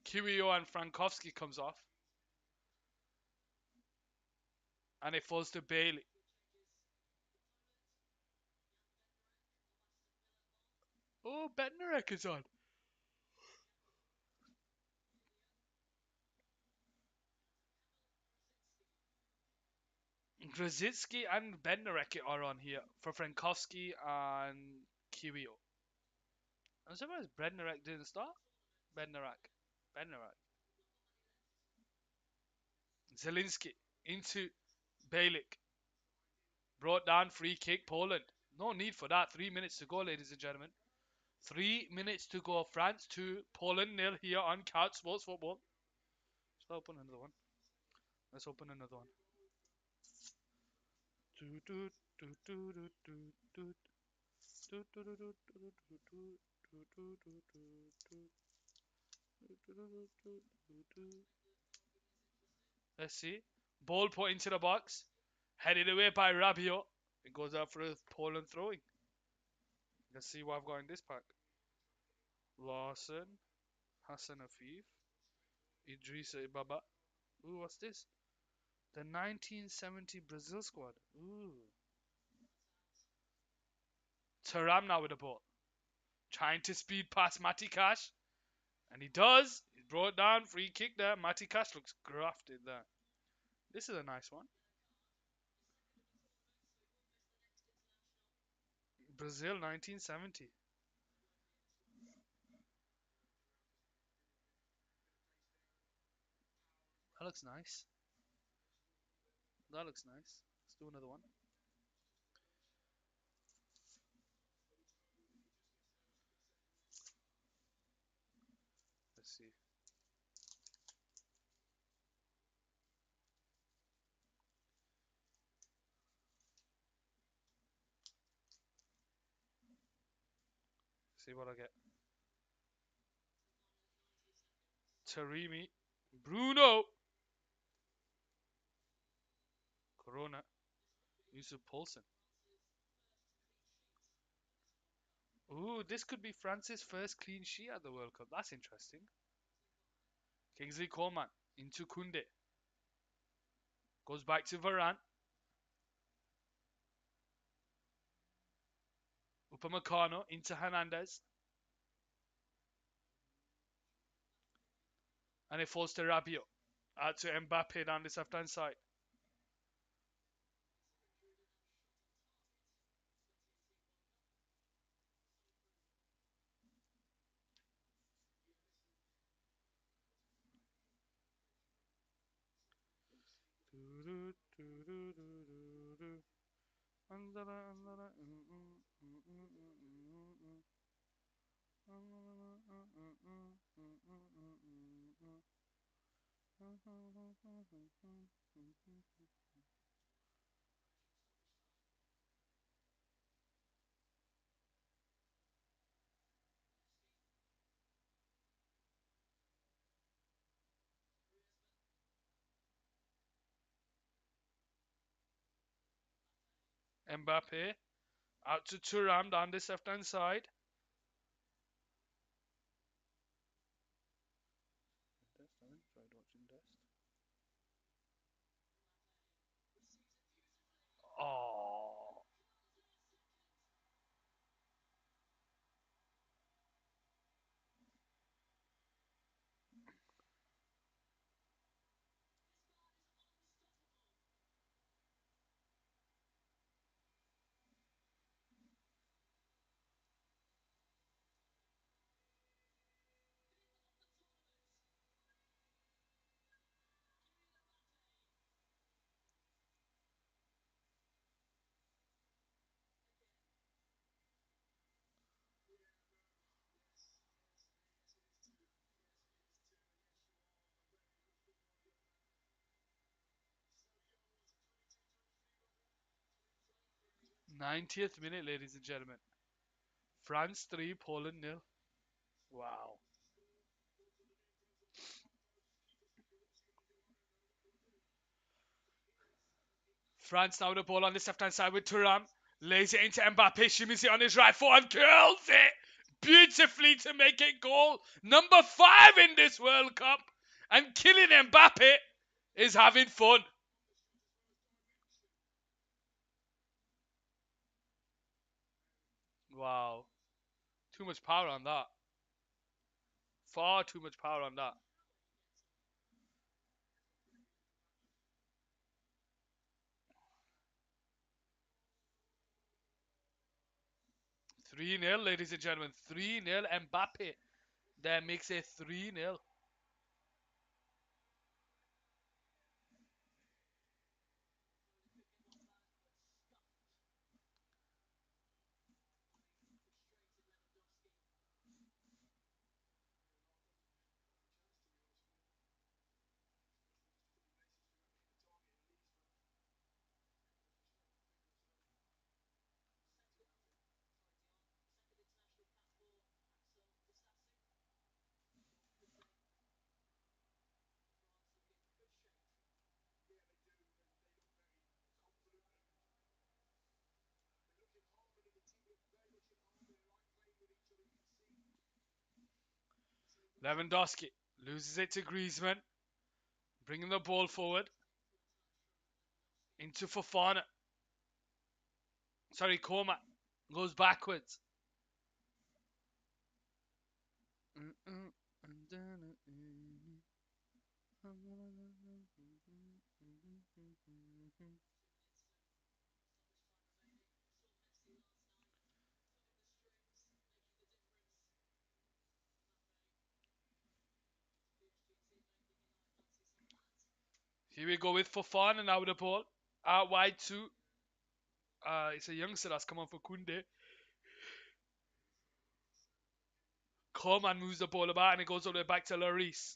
Kiwior and Frankowski comes off. And it falls to Bailey. Oh, Bednarek is on. Grozicki and Bednarek are on here for Frankowski and Kiwior. I'm surprised Bednarek didn't start. Bednarek. Bednarek. Zelinski into Balick. Brought down, free kick, Poland. No need for that. 3 minutes to go, ladies and gentlemen. 3 minutes to go. France 2, Poland nil here on Couch Sports Football. Let's open another one. Let's open another one. Let's see. Ball put into the box. Headed away by Rabiot. It goes out for a Poland throwing. Let's see what I've got in this pack. Lawson, Hassan Afif, Idrissa Ibaba. Ooh, what's this? The 1970 Brazil squad. Ooh. Taram now with the ball. Trying to speed past Matty Cash. And he does. He's brought down. Free kick there. Matty Cash looks grafted there. This is a nice one. Brazil 1970. That looks nice. That looks nice. Let's do another one. Let's see. See what I get. Tarimi. Bruno. Corona. Yusuf Poulsen. Ooh, this could be France's first clean sheet at the World Cup. That's interesting. Kingsley Coman into Kunde. Goes back to Varane. Upamecano into Hernandez. And it falls to Rabiot. Out to Mbappe down this left hand side. Mbappe out to Thuram down this left hand side. Oh, 90th minute, ladies and gentlemen. France 3, Poland nil. Wow. France now with the ball on this left hand side with Thuram. Lays it into Mbappe, shimmies it on his right foot and curls it beautifully to make it goal number 5 in this World Cup. And Kylian Mbappe is having fun. Wow. Too much power on that. Far too much power on that. 3-0, ladies and gentlemen. 3-0. Mbappe there makes it 3-0. Lewandowski loses it to Griezmann, bringing the ball forward into Fofana. Sorry, Koma goes backwards. Here we go with Fofana now with the ball. Out wide to, it's a youngster that's come on for Kunde. Coleman moves the ball about and it goes all the way back to Lloris.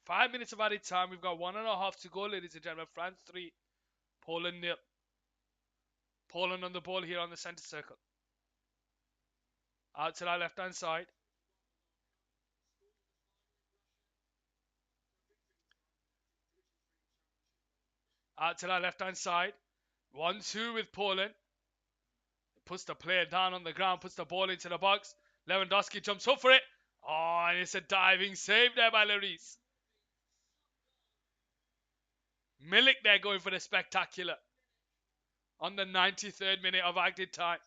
5 minutes of added time. We've got 1.5 to go, ladies and gentlemen. France 3, Poland nil. Poland on the ball here on the centre circle. Out to that left hand side. Out to that left hand side. 1-2 with Poland. Puts the player down on the ground, puts the ball into the box. Lewandowski jumps up for it. Oh, and it's a diving save there by Lloris. Milik there going for the spectacular on the 93rd minute of active time.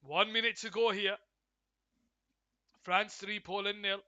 1 minute to go here. France 3, Poland nil.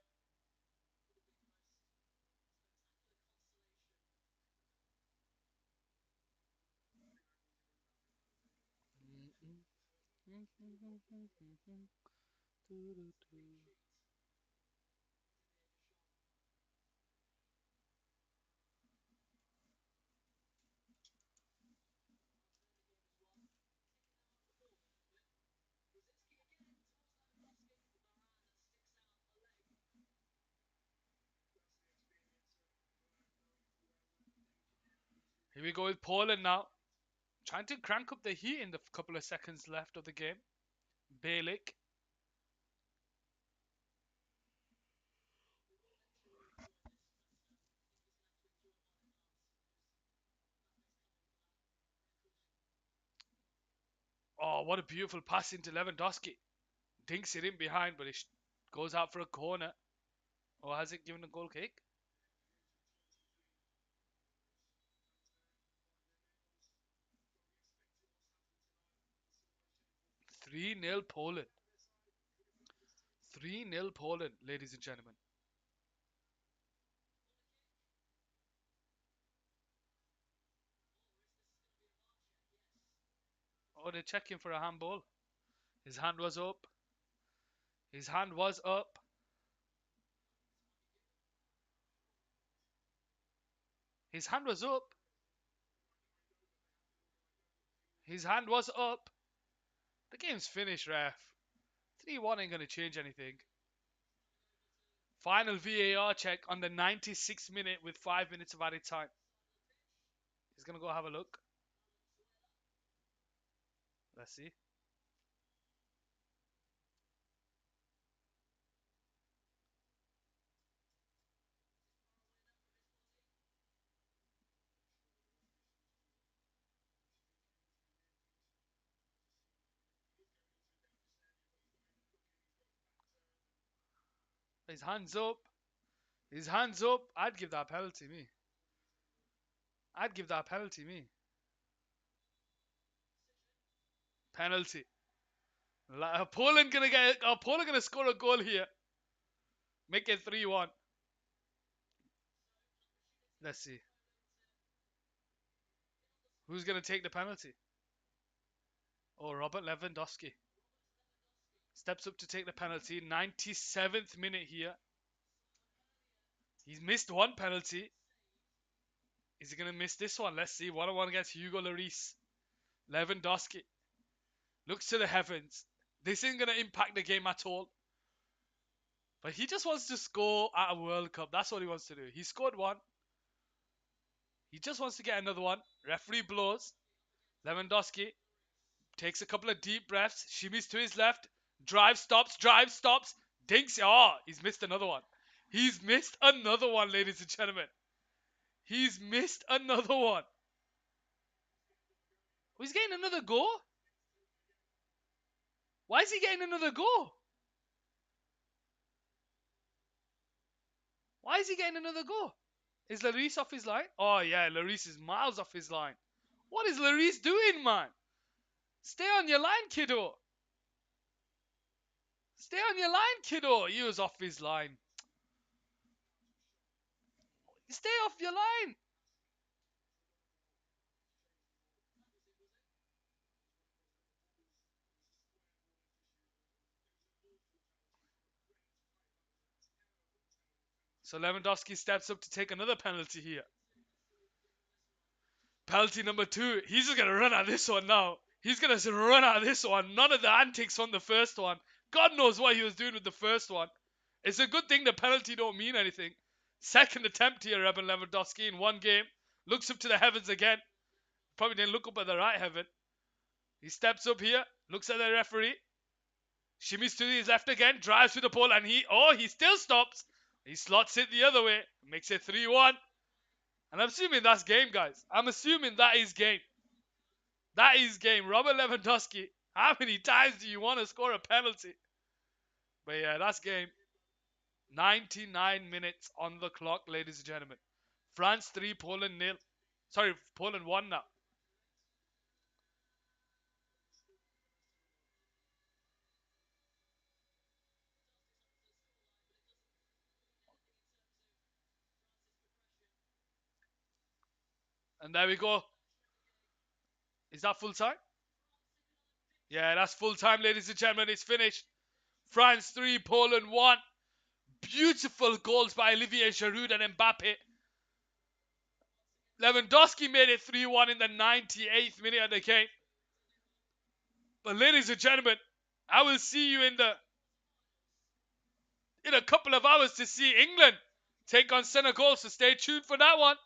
Here we go with Poland now. Trying to crank up the heat in the couple of seconds left of the game. Balick. Oh, what a beautiful pass into Lewandowski. Dinks it in behind, but it goes out for a corner. Or has it given a goal kick? 3-0 Poland. 3-0 Poland, ladies and gentlemen. Oh, they're checking for a handball. His hand was up. His hand was up. His hand was up. His hand was up. The game's finished, ref. 3-1 ain't going to change anything. Final VAR check on the 96th minute with 5 minutes of added time. He's going to go have a look. Let's see. His hands up. His hands up. I'd give that penalty, me. I'd give that penalty, me. Penalty. Poland gonna score a goal here. Make it 3-1. Let's see. Who's gonna take the penalty? Oh, Robert Lewandowski. Steps up to take the penalty. 97th minute here. He's missed one penalty. Is he going to miss this one? Let's see. 1-on-1 against Hugo Lloris. Lewandowski looks to the heavens. This isn't going to impact the game at all. But he just wants to score at a World Cup. That's what he wants to do. He scored one. He just wants to get another one. Referee blows. Lewandowski takes a couple of deep breaths. Shimmies to his left. Drive stops. Drive stops. Dinks. Oh, he's missed another one. He's missed another one, ladies and gentlemen. He's missed another one. Oh, he's getting another goal? Why is he getting another goal? Why is he getting another goal? Is Lloris off his line? Oh, yeah, Lloris is miles off his line. What is Lloris doing, man? Stay on your line, kiddo. Stay on your line, kiddo. He was off his line. Stay off your line. So Lewandowski steps up to take another penalty here. Penalty number 2. He's just going to run at this one now. He's going to run at this one. None of the antics from the first one. God knows what he was doing with the first one. It's a good thing the penalty don't mean anything. Second attempt here, Robert Lewandowski in one game. Looks up to the heavens again. Probably didn't look up at the right heaven. He steps up here. Looks at the referee. Shimmies to his left again. Drives through the pole and he still stops. He slots it the other way. Makes it 3-1. And I'm assuming that's game, guys. I'm assuming that is game. That is game. Robert Lewandowski. How many times do you want to score a penalty? But yeah, that's game. 99 minutes on the clock, ladies and gentlemen. France 3, Poland 0. Sorry, Poland 1 now. And there we go. Is that full time? Yeah, that's full time, ladies and gentlemen. It's finished. France 3, Poland 1. Beautiful goals by Olivier Giroud and Mbappe. Lewandowski made it 3-1 in the 98th minute of the game. But ladies and gentlemen, I will see you in a couple of hours to see England take on Senegal. So stay tuned for that one.